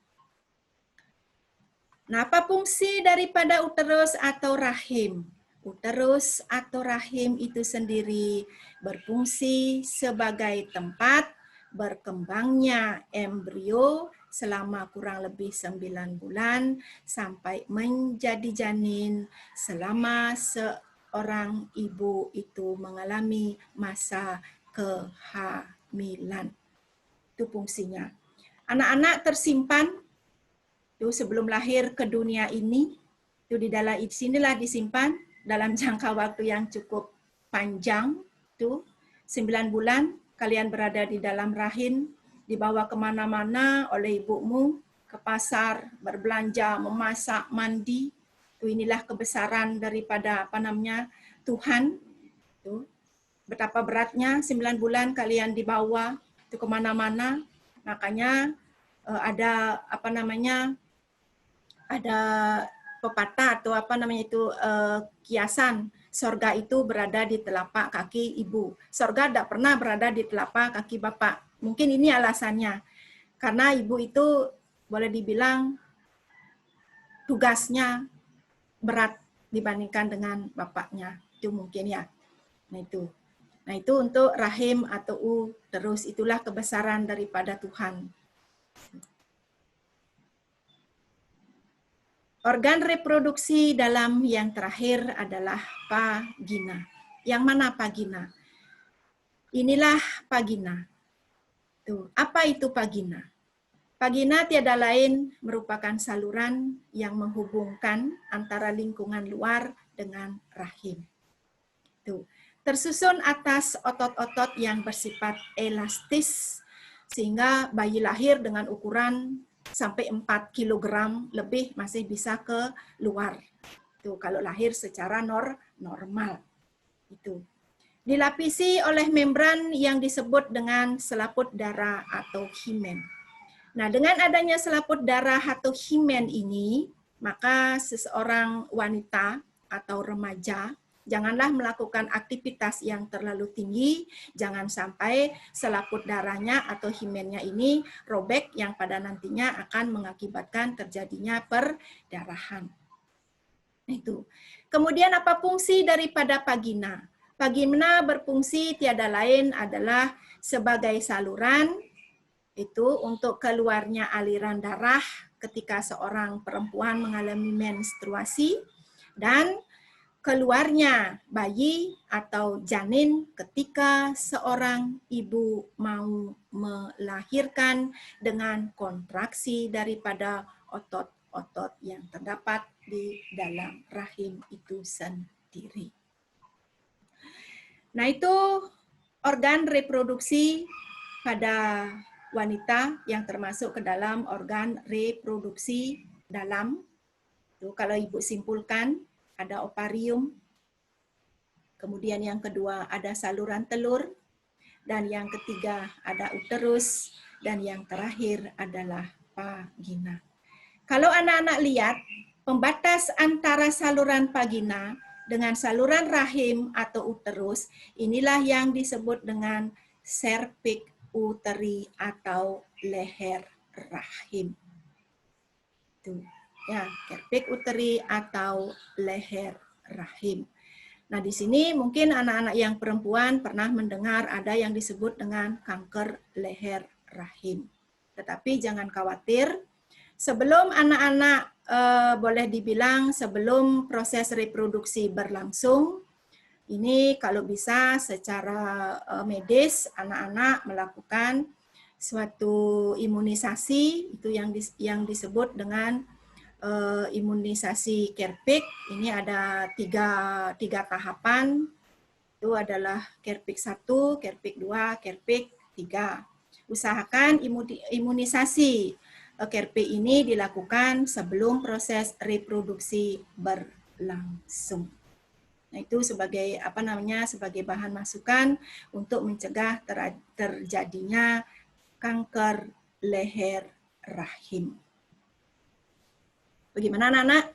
Nah, apa fungsi daripada uterus atau rahim? Uterus atau rahim itu sendiri berfungsi sebagai tempat berkembangnya embrio selama kurang lebih 9 bulan sampai menjadi janin selama seorang ibu itu mengalami masa kehamilan. Itu fungsinya. Anak-anak tersimpan itu sebelum lahir ke dunia ini, itu di dalam sinilah disimpan dalam jangka waktu yang cukup panjang, itu 9 bulan kalian berada di dalam rahim, dibawa kemana-mana oleh ibumu, ke pasar, berbelanja, memasak, mandi. Itu inilah kebesaran daripada Tuhan. Itu betapa beratnya 9 bulan kalian dibawa itu kemana-mana. Makanya ada ada pepatah atau kiasan, sorga itu berada di telapak kaki ibu. Sorga tidak pernah berada di telapak kaki bapak. Mungkin ini alasannya. Karena ibu itu boleh dibilang tugasnya berat dibandingkan dengan bapaknya. Itu mungkin ya. Nah itu untuk rahim atau terus itulah kebesaran daripada Tuhan. Organ reproduksi dalam yang terakhir adalah vagina. Yang mana vagina? Inilah vagina. Tuh, apa itu vagina? Vagina tiada lain merupakan saluran yang menghubungkan antara lingkungan luar dengan rahim. Tuh, tersusun atas otot-otot yang bersifat elastis sehingga bayi lahir dengan ukuran sampai 4 kg lebih masih bisa keluar. Itu kalau lahir secara normal. Itu. Dilapisi oleh membran yang disebut dengan selaput darah atau himen. Nah, dengan adanya selaput darah atau himen ini, maka seseorang wanita atau remaja janganlah melakukan aktivitas yang terlalu tinggi, jangan sampai selaput darahnya atau himennya ini robek yang pada nantinya akan mengakibatkan terjadinya perdarahan. Itu. Kemudian apa fungsi daripada vagina? Vagina berfungsi tiada lain adalah sebagai saluran itu untuk keluarnya aliran darah ketika seorang perempuan mengalami menstruasi dan keluarnya bayi atau janin ketika seorang ibu mau melahirkan dengan kontraksi daripada otot-otot yang terdapat di dalam rahim itu sendiri. Nah, itu organ reproduksi pada wanita yang termasuk ke dalam organ reproduksi dalam. Itu kalau ibu simpulkan, ada ovarium, kemudian yang kedua ada saluran telur, dan yang ketiga ada uterus, dan yang terakhir adalah vagina. Kalau anak-anak lihat, pembatas antara saluran vagina dengan saluran rahim atau uterus, inilah yang disebut dengan cervix uteri atau leher rahim. Tuh. Ya, cervix uteri atau leher rahim. Nah, di sini mungkin anak-anak yang perempuan pernah mendengar ada yang disebut dengan kanker leher rahim. Tetapi jangan khawatir, sebelum anak-anak boleh dibilang sebelum proses reproduksi berlangsung, ini kalau bisa secara medis anak-anak melakukan suatu imunisasi itu yang disebut dengan imunisasi Kerpik. Ini ada tiga tahapan. Itu adalah Kerpik 1, Kerpik 2, Kerpik 3. Usahakan imunisasi Kerpik ini dilakukan sebelum proses reproduksi berlangsung. Nah, itu sebagai sebagai bahan masukan untuk mencegah terjadinya kanker leher rahim. Bagaimana anak-anak?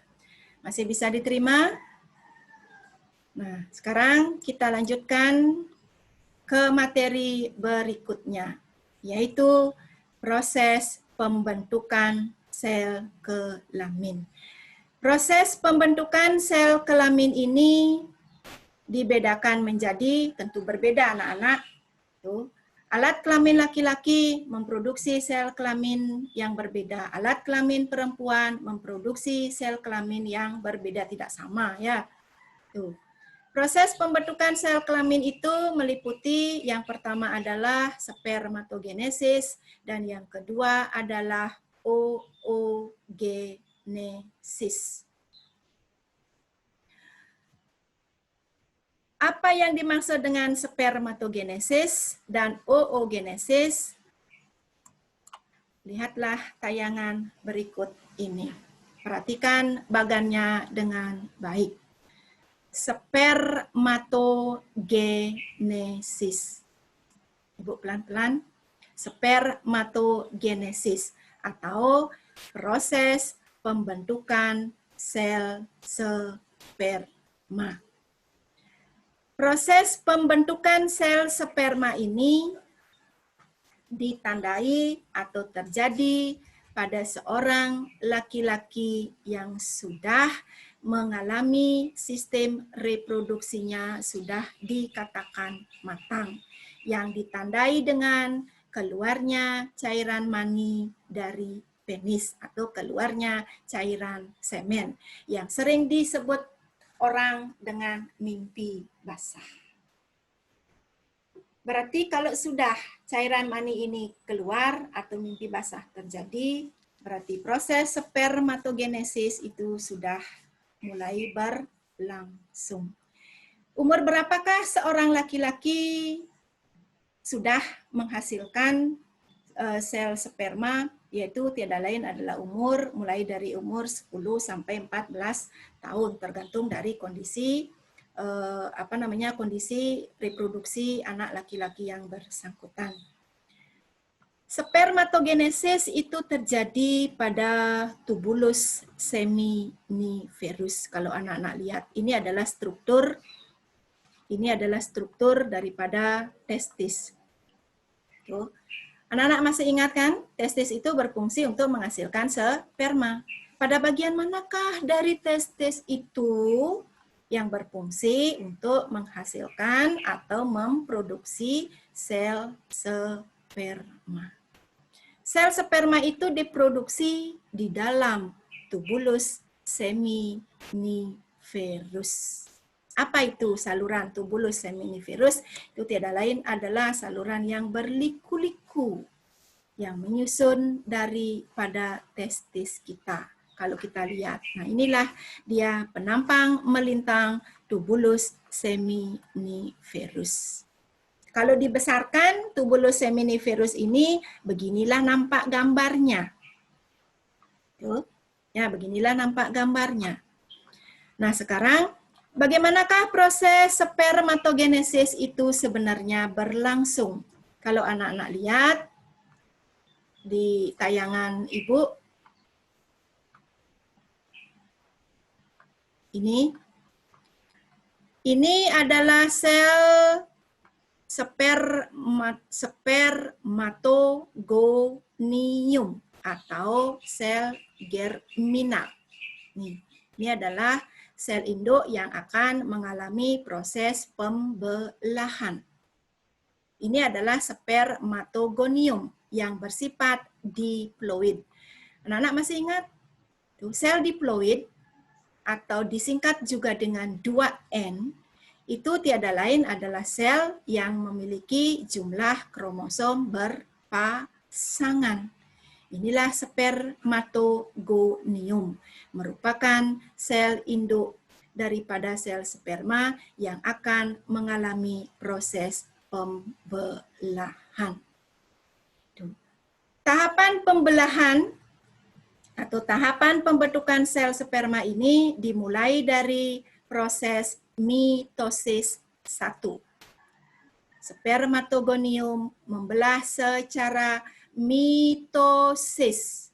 Masih bisa diterima? Nah, sekarang kita lanjutkan ke materi berikutnya, yaitu proses pembentukan sel kelamin. Proses pembentukan sel kelamin ini dibedakan menjadi, tentu berbeda anak-anak, Alat kelamin laki-laki memproduksi sel kelamin yang berbeda. Alat kelamin perempuan memproduksi sel kelamin yang berbeda, tidak sama ya. Tuh. Proses pembentukan sel kelamin itu meliputi yang pertama adalah spermatogenesis dan yang kedua adalah oogenesis. Apa yang dimaksud dengan spermatogenesis dan oogenesis? Lihatlah tayangan berikut ini. Perhatikan bagannya dengan baik. Spermatogenesis. Ibu pelan-pelan. Spermatogenesis atau proses pembentukan sel sperma. Proses pembentukan sel sperma ini ditandai atau terjadi pada seorang laki-laki yang sudah mengalami sistem reproduksinya sudah dikatakan matang, yang ditandai dengan keluarnya cairan mani dari penis atau keluarnya cairan semen yang sering disebut orang dengan mimpi basah. Berarti kalau sudah cairan mani ini keluar atau mimpi basah terjadi, berarti proses spermatogenesis itu sudah mulai berlangsung. Umur berapakah seorang laki-laki sudah menghasilkan sel sperma? Yaitu tiada lain adalah umur mulai dari umur 10 sampai 14 tahun tergantung dari kondisi kondisi reproduksi anak laki-laki yang bersangkutan. Spermatogenesis itu terjadi pada tubulus seminiferus. Kalau anak-anak lihat, ini adalah struktur daripada testis. Tuh. Anak-anak masih ingat kan? Testis itu berfungsi untuk menghasilkan sperma. Pada bagian manakah dari testis itu yang berfungsi untuk menghasilkan atau memproduksi sel sperma? Sel sperma itu diproduksi di dalam tubulus seminiferus. Apa itu saluran tubulus seminiferus? Itu tiada lain adalah saluran yang berliku-liku yang menyusun daripada testis kita. Kalau kita lihat, nah inilah dia penampang melintang tubulus seminiferus. Kalau dibesarkan tubulus seminiferus ini, beginilah nampak gambarnya. Tuh, ya beginilah nampak gambarnya. Nah sekarang, bagaimanakah proses spermatogenesis itu sebenarnya berlangsung? Kalau anak-anak lihat di tayangan Ibu, ini adalah sel spermatogonium atau sel germinal. Ini adalah sel induk yang akan mengalami proses pembelahan. Ini adalah spermatogonium yang bersifat diploid. Anak-anak masih ingat? Sel diploid atau disingkat juga dengan 2N, itu tiada lain adalah sel yang memiliki jumlah kromosom berpasangan. Inilah spermatogonium, merupakan sel induk daripada sel sperma yang akan mengalami proses pembelahan. Tahapan pembelahan atau tahapan pembentukan sel sperma ini dimulai dari proses mitosis 1. Spermatogonium membelah secara mitosis,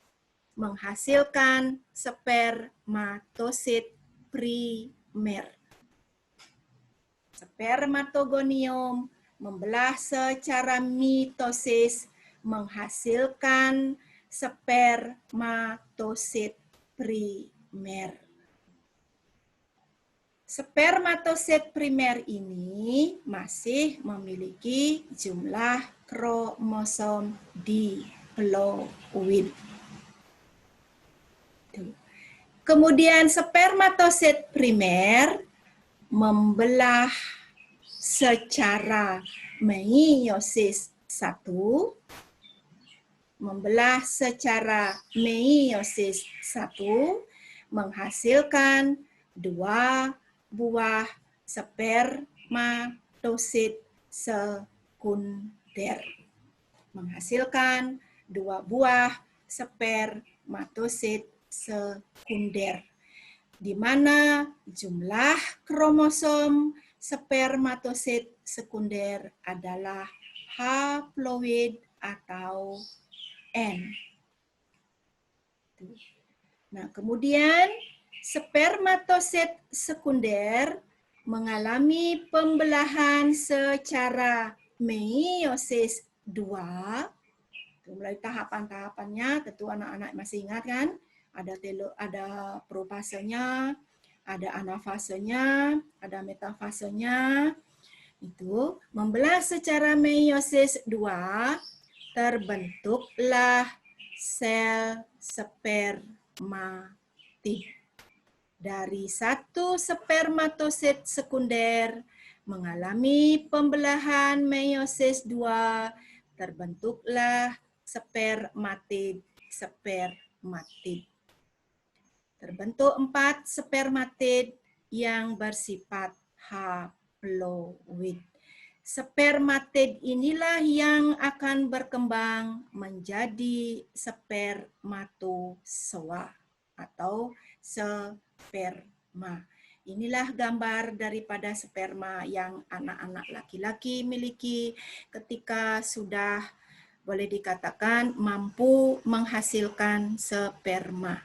menghasilkan spermatosit primer. Spermatogonium membelah secara mitosis, menghasilkan spermatosit primer. Spermatosit primer ini masih memiliki jumlah kromosom diploid. Kemudian spermatosit primer membelah secara meiosis 1, menghasilkan 2 buah spermatosit sekunder. Di mana jumlah kromosom spermatosit sekunder adalah haploid atau N. Nah, kemudian spermatosit sekunder mengalami pembelahan secara meiosis 2. Mulai tahapan-tahapannya, tentu anak-anak masih ingat kan? Ada profasenya, ada anafasenya, ada metafasenya. Itu membelah secara meiosis 2, terbentuklah sel spermatid. Dari satu spermatosit sekunder mengalami pembelahan meiosis 2, terbentuklah spermatid. Terbentuk 4 spermatid yang bersifat haploid. Spermatid inilah yang akan berkembang menjadi spermatozoa atau sperma. Inilah gambar daripada sperma yang anak-anak laki-laki miliki ketika sudah boleh dikatakan mampu menghasilkan sperma.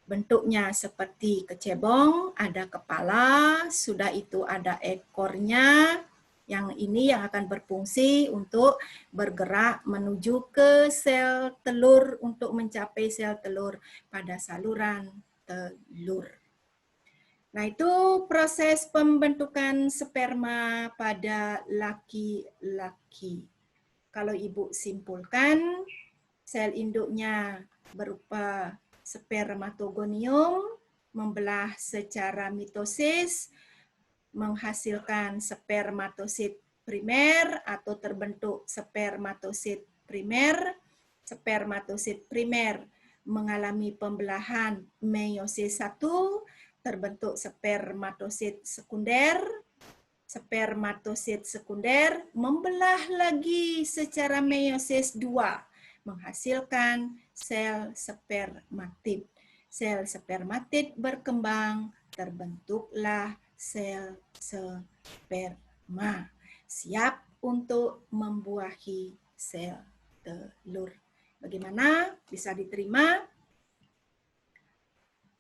Bentuknya seperti kecebong, ada kepala, sudah itu ada ekornya. Yang ini yang akan berfungsi untuk bergerak menuju ke sel telur untuk mencapai sel telur pada saluran telur. Nah, itu proses pembentukan sperma pada laki-laki. Kalau ibu simpulkan, sel induknya berupa spermatogonium, membelah secara mitosis, menghasilkan spermatosit primer atau terbentuk spermatosit primer. Spermatosit primer mengalami pembelahan meiosis 1, terbentuk spermatosit sekunder. Spermatosit sekunder membelah lagi secara meiosis 2, menghasilkan sel spermatid. Sel spermatid berkembang, terbentuklah sel sperma, siap untuk membuahi sel telur. Bagaimana? Bisa diterima?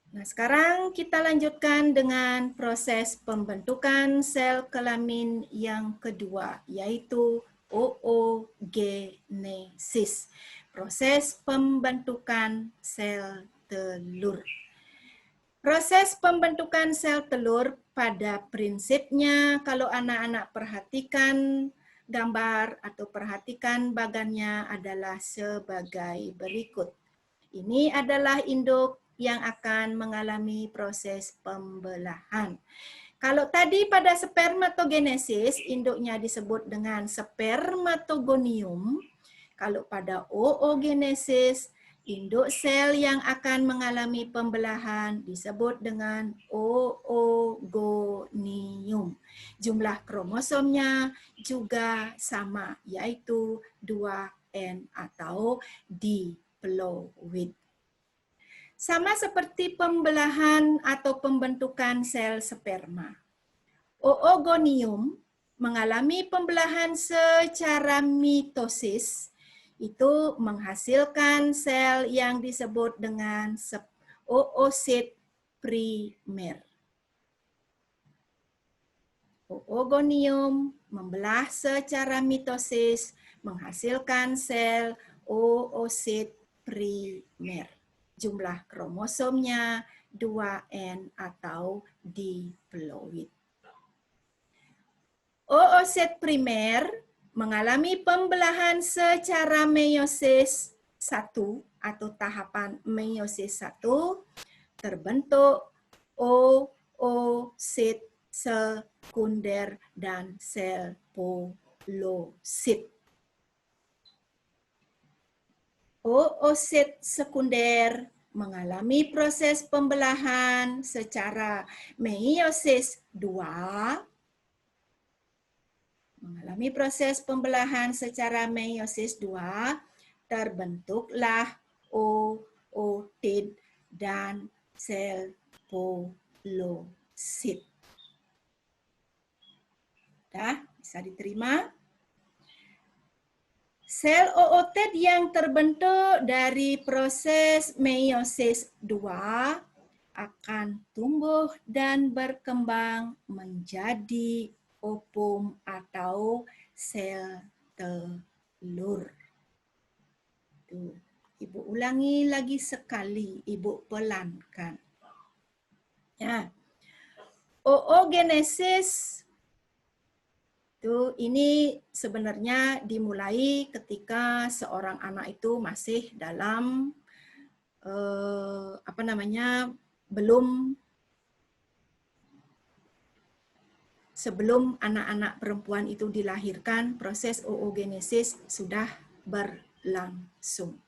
Nah, sekarang kita lanjutkan dengan proses pembentukan sel kelamin yang kedua, yaitu oogenesis. Proses pembentukan sel telur. Proses pembentukan sel telur pada prinsipnya kalau anak-anak perhatikan gambar atau perhatikan bagannya adalah sebagai berikut. Ini adalah induk yang akan mengalami proses pembelahan. Kalau tadi pada spermatogenesis, induknya disebut dengan spermatogonium. Kalau pada oogenesis, induk sel yang akan mengalami pembelahan disebut dengan oogonium. Jumlah kromosomnya juga sama, yaitu 2N atau diploid. Sama seperti pembelahan atau pembentukan sel sperma. Oogonium mengalami pembelahan secara mitosis, itu menghasilkan sel yang disebut dengan oosit primer. Oogonium membelah secara mitosis, menghasilkan sel oosit primer. Jumlah kromosomnya 2N atau diploid. Oosit primer mengalami pembelahan secara meiosis 1 atau tahapan meiosis 1, terbentuk oosit sekunder dan sel polosit. Oosit sekunder mengalami proses pembelahan secara meiosis 2. Mengalami proses pembelahan secara meiosis 2, terbentuklah ootit dan sel polosit. Dah, bisa diterima? Sel ootit yang terbentuk dari proses meiosis 2 akan tumbuh dan berkembang menjadi opum atau sel telur. Tuh, Ibu ulangi lagi sekali, Ibu pelankan. Ya. Oogenesis ini sebenarnya dimulai ketika seorang anak itu masih dalam sebelum anak-anak perempuan itu dilahirkan, proses oogenesis sudah berlangsung.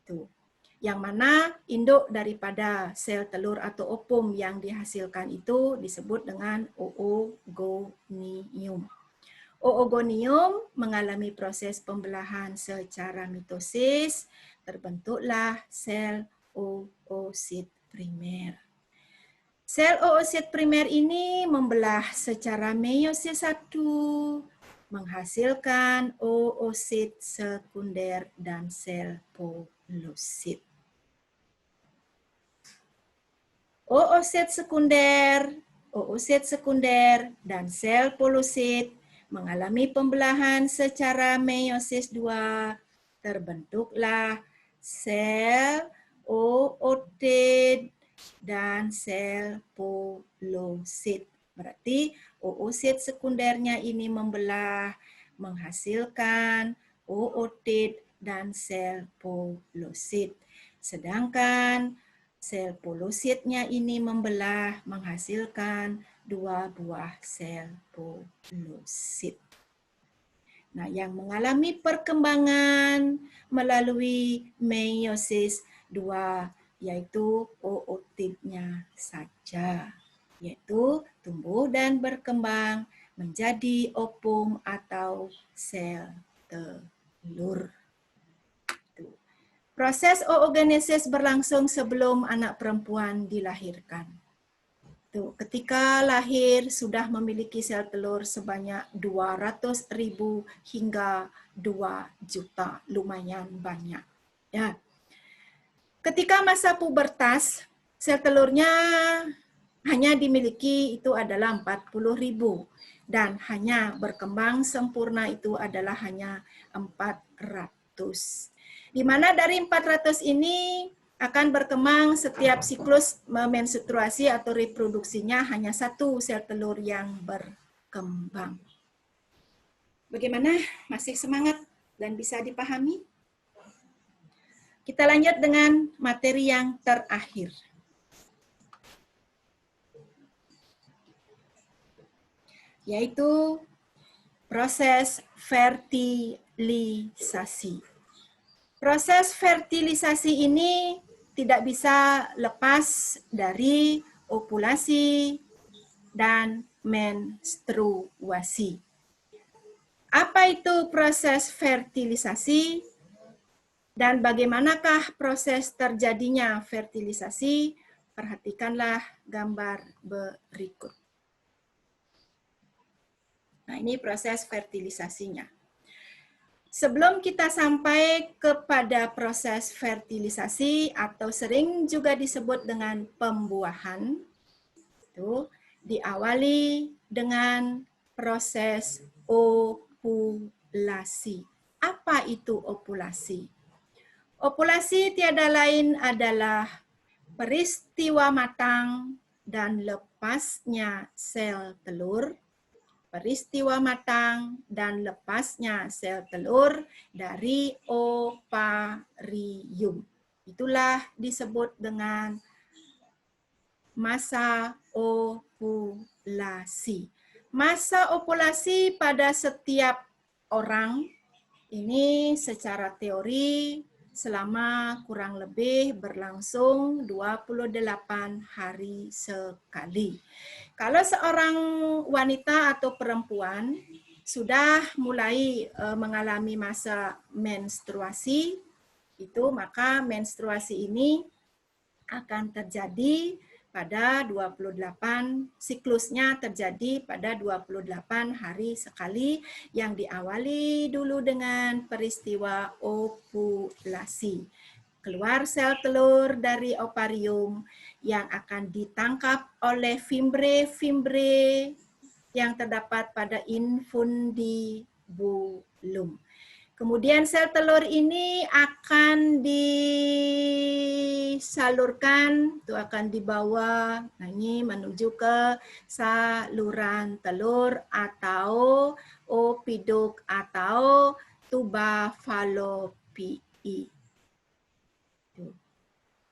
Tuh. Yang mana induk daripada sel telur atau opum yang dihasilkan itu disebut dengan oogonium. Oogonium mengalami proses pembelahan secara mitosis, terbentuklah sel oosit primer. Sel oosit primer ini membelah secara meiosis 1, menghasilkan oosit sekunder dan sel polosit. Oosit sekunder, dan sel polosit mengalami pembelahan secara meiosis 2, terbentuklah sel ootit dan sel polosit. Berarti oosit sekundernya ini membelah, menghasilkan ootit dan sel polosit. Sedangkan sel polositnya ini membelah, menghasilkan 2 buah sel polosit. Nah, yang mengalami perkembangan melalui meiosis 2 yaitu ootitnya saja, yaitu tumbuh dan berkembang menjadi opum atau sel telur. Proses oogenesis berlangsung sebelum anak perempuan dilahirkan. Ketika lahir sudah memiliki sel telur sebanyak 200.000 hingga 2 juta, lumayan banyak. Ya. Ketika masa pubertas, sel telurnya hanya dimiliki itu adalah 40.000 dan hanya berkembang sempurna itu adalah hanya 400. Di mana dari 400 ini akan berkembang setiap siklus menstruasi atau reproduksinya hanya 1 sel telur yang berkembang. Bagaimana? Masih semangat dan bisa dipahami? Kita lanjut dengan materi yang terakhir. Yaitu proses fertilisasi. Proses fertilisasi ini tidak bisa lepas dari ovulasi dan menstruasi. Apa itu proses fertilisasi? Dan bagaimanakah proses terjadinya fertilisasi? Perhatikanlah gambar berikut. Nah, ini proses fertilisasinya. Sebelum kita sampai kepada proses fertilisasi atau sering juga disebut dengan pembuahan, itu diawali dengan proses ovulasi. Apa itu ovulasi? Ovulasi tiada lain adalah peristiwa matang dan lepasnya sel telur peristiwa matang dan lepasnya sel telur dari ovarium. Itulah disebut dengan masa ovulasi. Masa ovulasi pada setiap orang ini secara teori selama kurang lebih berlangsung 28 hari sekali. Kalau seorang wanita atau perempuan sudah mulai mengalami masa menstruasi, itu maka menstruasi ini akan terjadi pada 28, siklusnya terjadi pada 28 hari sekali yang diawali dulu dengan peristiwa ovulasi. Keluar sel telur dari ovarium yang akan ditangkap oleh fimbre-fimbre yang terdapat pada infundibulum. Kemudian sel telur ini akan disalurkan, itu akan dibawa ini menuju ke saluran telur atau opiduk atau tuba falopii.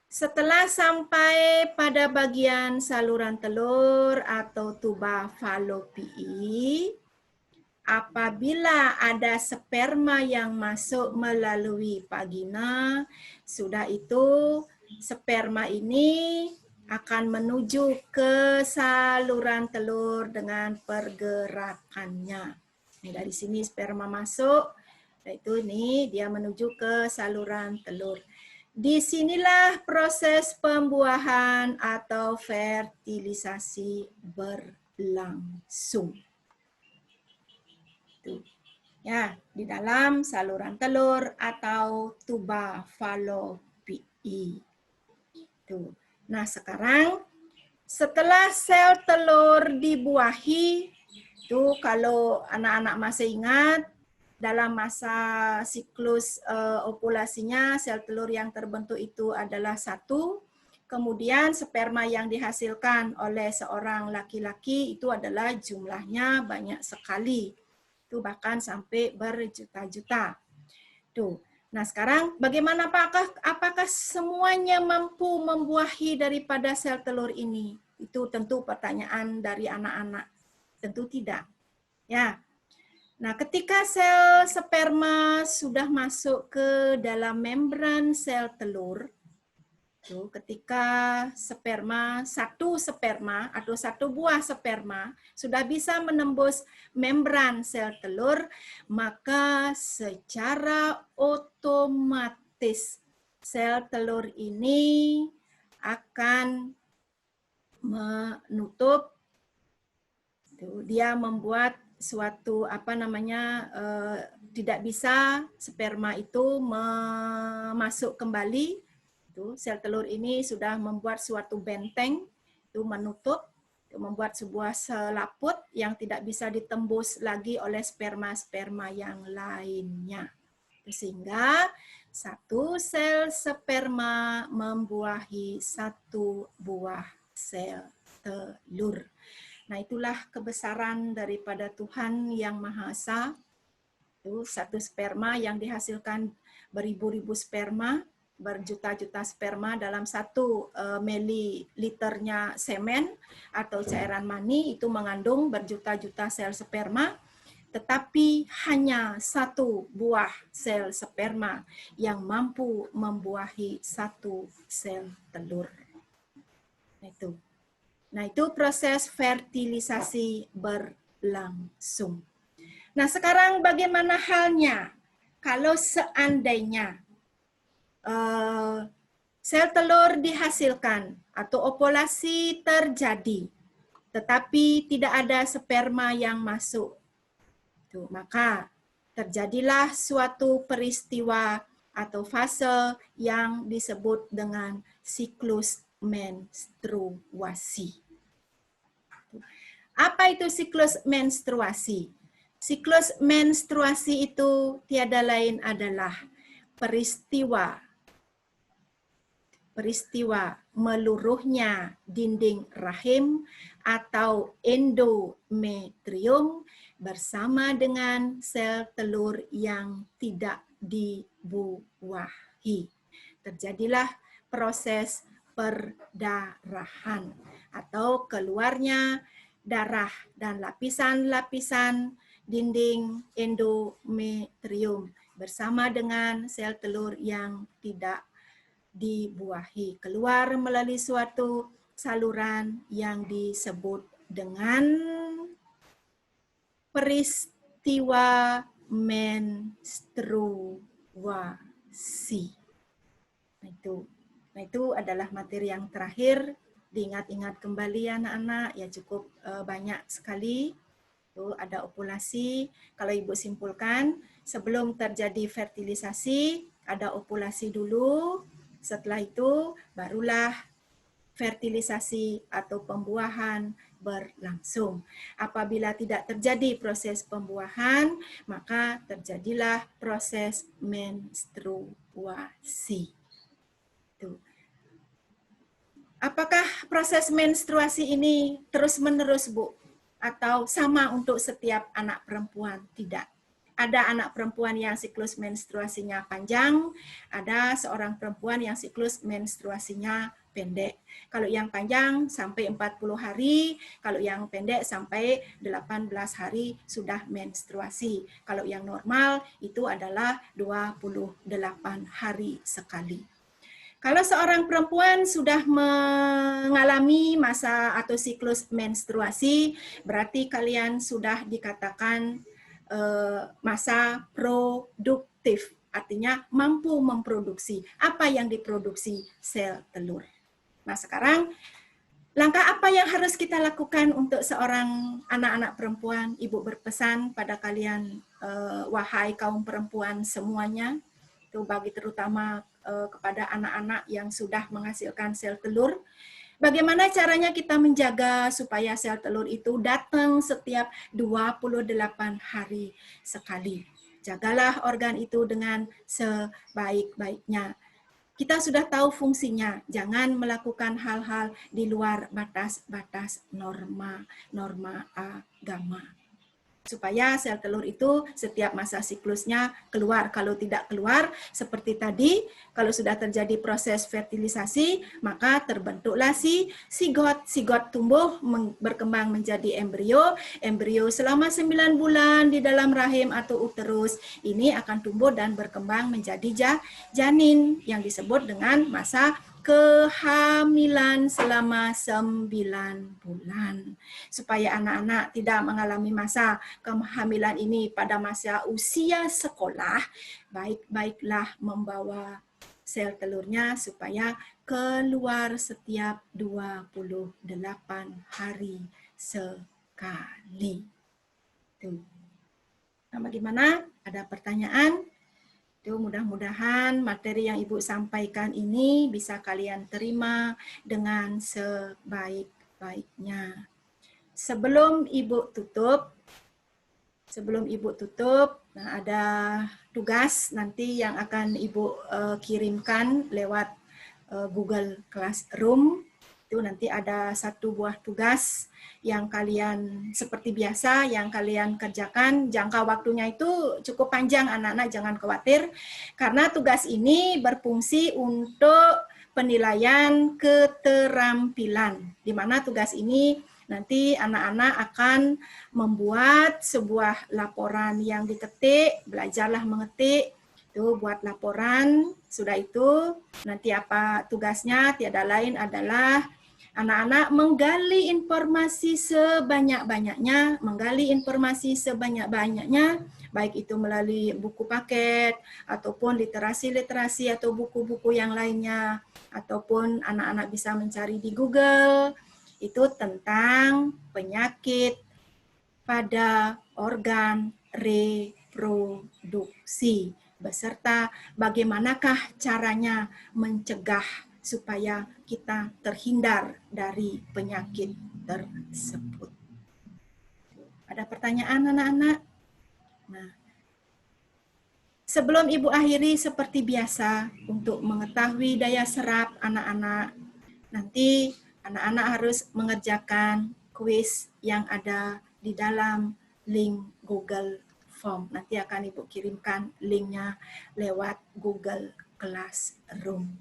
Setelah sampai pada bagian saluran telur atau tuba falopii, apabila ada sperma yang masuk melalui vagina, sudah itu sperma ini akan menuju ke saluran telur dengan pergerakannya. Ini dari sini sperma masuk, itu nih dia menuju ke saluran telur. Disinilah proses pembuahan atau fertilisasi berlangsung. Ya, di dalam saluran telur atau tuba falopii. Tuh. Nah, sekarang setelah sel telur dibuahi, tuh kalau anak-anak masih ingat, dalam masa siklus ovulasinya sel telur yang terbentuk itu adalah 1. Kemudian sperma yang dihasilkan oleh seorang laki-laki itu adalah jumlahnya banyak sekali. Itu bahkan sampai berjuta-juta. Tuh. Nah, sekarang bagaimana apakah semuanya mampu membuahi daripada sel telur ini? Itu tentu pertanyaan dari anak-anak. Tentu tidak. Ya. Nah, ketika sel sperma sudah masuk ke dalam membran sel telur, ketika satu sperma atau satu buah sperma sudah bisa menembus membran sel telur, maka secara otomatis sel telur ini akan menutup, dia membuat suatu tidak bisa sperma itu masuk kembali. Sel telur ini sudah membuat suatu benteng, itu menutup, itu membuat sebuah selaput yang tidak bisa ditembus lagi oleh sperma-sperma yang lainnya. Sehingga satu sel sperma membuahi satu buah sel telur. Nah, itulah kebesaran daripada Tuhan yang Maha Esa. Itu satu sperma yang dihasilkan beribu-ribu sperma, berjuta-juta sperma dalam 1 mililiternya semen atau cairan mani, itu mengandung berjuta-juta sel sperma, tetapi hanya 1 buah sel sperma yang mampu membuahi 1 sel telur. Nah, itu proses fertilisasi berlangsung. Nah, sekarang bagaimana halnya kalau seandainya sel telur dihasilkan atau ovulasi terjadi, tetapi tidak ada sperma yang masuk. Maka terjadilah suatu peristiwa atau fase yang disebut dengan siklus menstruasi. Apa itu siklus menstruasi? Siklus menstruasi itu tiada lain adalah peristiwa meluruhnya dinding rahim atau endometrium bersama dengan sel telur yang tidak dibuahi. Terjadilah proses perdarahan atau keluarnya darah dan lapisan-lapisan dinding endometrium bersama dengan sel telur yang tidak dibuahi, keluar melalui suatu saluran yang disebut dengan peristiwa menstruasi. Nah itu adalah materi yang terakhir. Diingat-ingat kembali anak-anak, ya cukup banyak sekali. Itu ada ovulasi. Kalau Ibu simpulkan, sebelum terjadi fertilisasi, ada ovulasi dulu. Setelah itu barulah fertilisasi atau pembuahan berlangsung. Apabila tidak terjadi proses pembuahan, maka terjadilah proses menstruasi. Tuh. Apakah proses menstruasi ini terus-menerus, Bu? Atau sama untuk setiap anak perempuan? Tidak. Ada anak perempuan yang siklus menstruasinya panjang, ada seorang perempuan yang siklus menstruasinya pendek. Kalau yang panjang sampai 40 hari, kalau yang pendek sampai 18 hari sudah menstruasi. Kalau yang normal itu adalah 28 hari sekali. Kalau seorang perempuan sudah mengalami masa atau siklus menstruasi, berarti kalian sudah dikatakan masa produktif, artinya mampu memproduksi. Apa yang diproduksi? Sel telur. Nah sekarang, langkah apa yang harus kita lakukan untuk seorang anak-anak perempuan? Ibu berpesan pada kalian, wahai kaum perempuan semuanya, itu bagi terutama kepada anak-anak yang sudah menghasilkan sel telur. Bagaimana caranya kita menjaga supaya sel telur itu datang setiap 28 hari sekali. Jagalah organ itu dengan sebaik-baiknya. Kita sudah tahu fungsinya, jangan melakukan hal-hal di luar batas-batas norma agama. Supaya sel telur itu setiap masa siklusnya keluar. Kalau tidak keluar, seperti tadi, kalau sudah terjadi proses fertilisasi, maka terbentuklah si sigot. Sigot tumbuh, berkembang menjadi embrio. Embrio selama 9 bulan di dalam rahim atau uterus, ini akan tumbuh dan berkembang menjadi janin, yang disebut dengan masa kehamilan selama 9 bulan. Supaya anak-anak tidak mengalami masa kehamilan ini pada masa usia sekolah, baik-baiklah membawa sel telurnya supaya keluar setiap 28 hari sekali. Tuh. Nah, bagaimana? Ada pertanyaan? Mudah-mudahan materi yang Ibu sampaikan ini bisa kalian terima dengan sebaik-baiknya. Sebelum Ibu tutup, nah ada tugas nanti yang akan Ibu kirimkan lewat Google Classroom. Itu nanti ada satu buah tugas yang kalian seperti biasa yang kalian kerjakan. Jangka waktunya itu cukup panjang anak-anak, jangan khawatir. Karena tugas ini berfungsi untuk penilaian keterampilan. Di mana tugas ini nanti anak-anak akan membuat sebuah laporan yang diketik, belajarlah mengetik, itu buat laporan. Sudah itu nanti apa tugasnya? Tiada lain adalah anak-anak menggali informasi sebanyak-banyaknya, baik itu melalui buku paket, ataupun literasi-literasi atau buku-buku yang lainnya, ataupun anak-anak bisa mencari di Google, itu tentang penyakit pada organ reproduksi, beserta bagaimanakah caranya mencegah supaya kita terhindar dari penyakit tersebut. Ada pertanyaan anak-anak? Nah, sebelum Ibu akhiri seperti biasa, untuk mengetahui daya serap anak-anak, nanti anak-anak harus mengerjakan kuis yang ada di dalam link Google Form. Nanti akan Ibu kirimkan linknya lewat Google Classroom.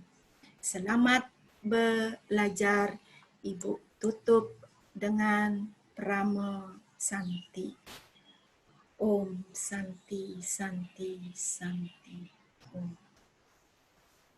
Selamat belajar. Ibu tutup dengan Prama Santi. Om Santi, Santi, Santi.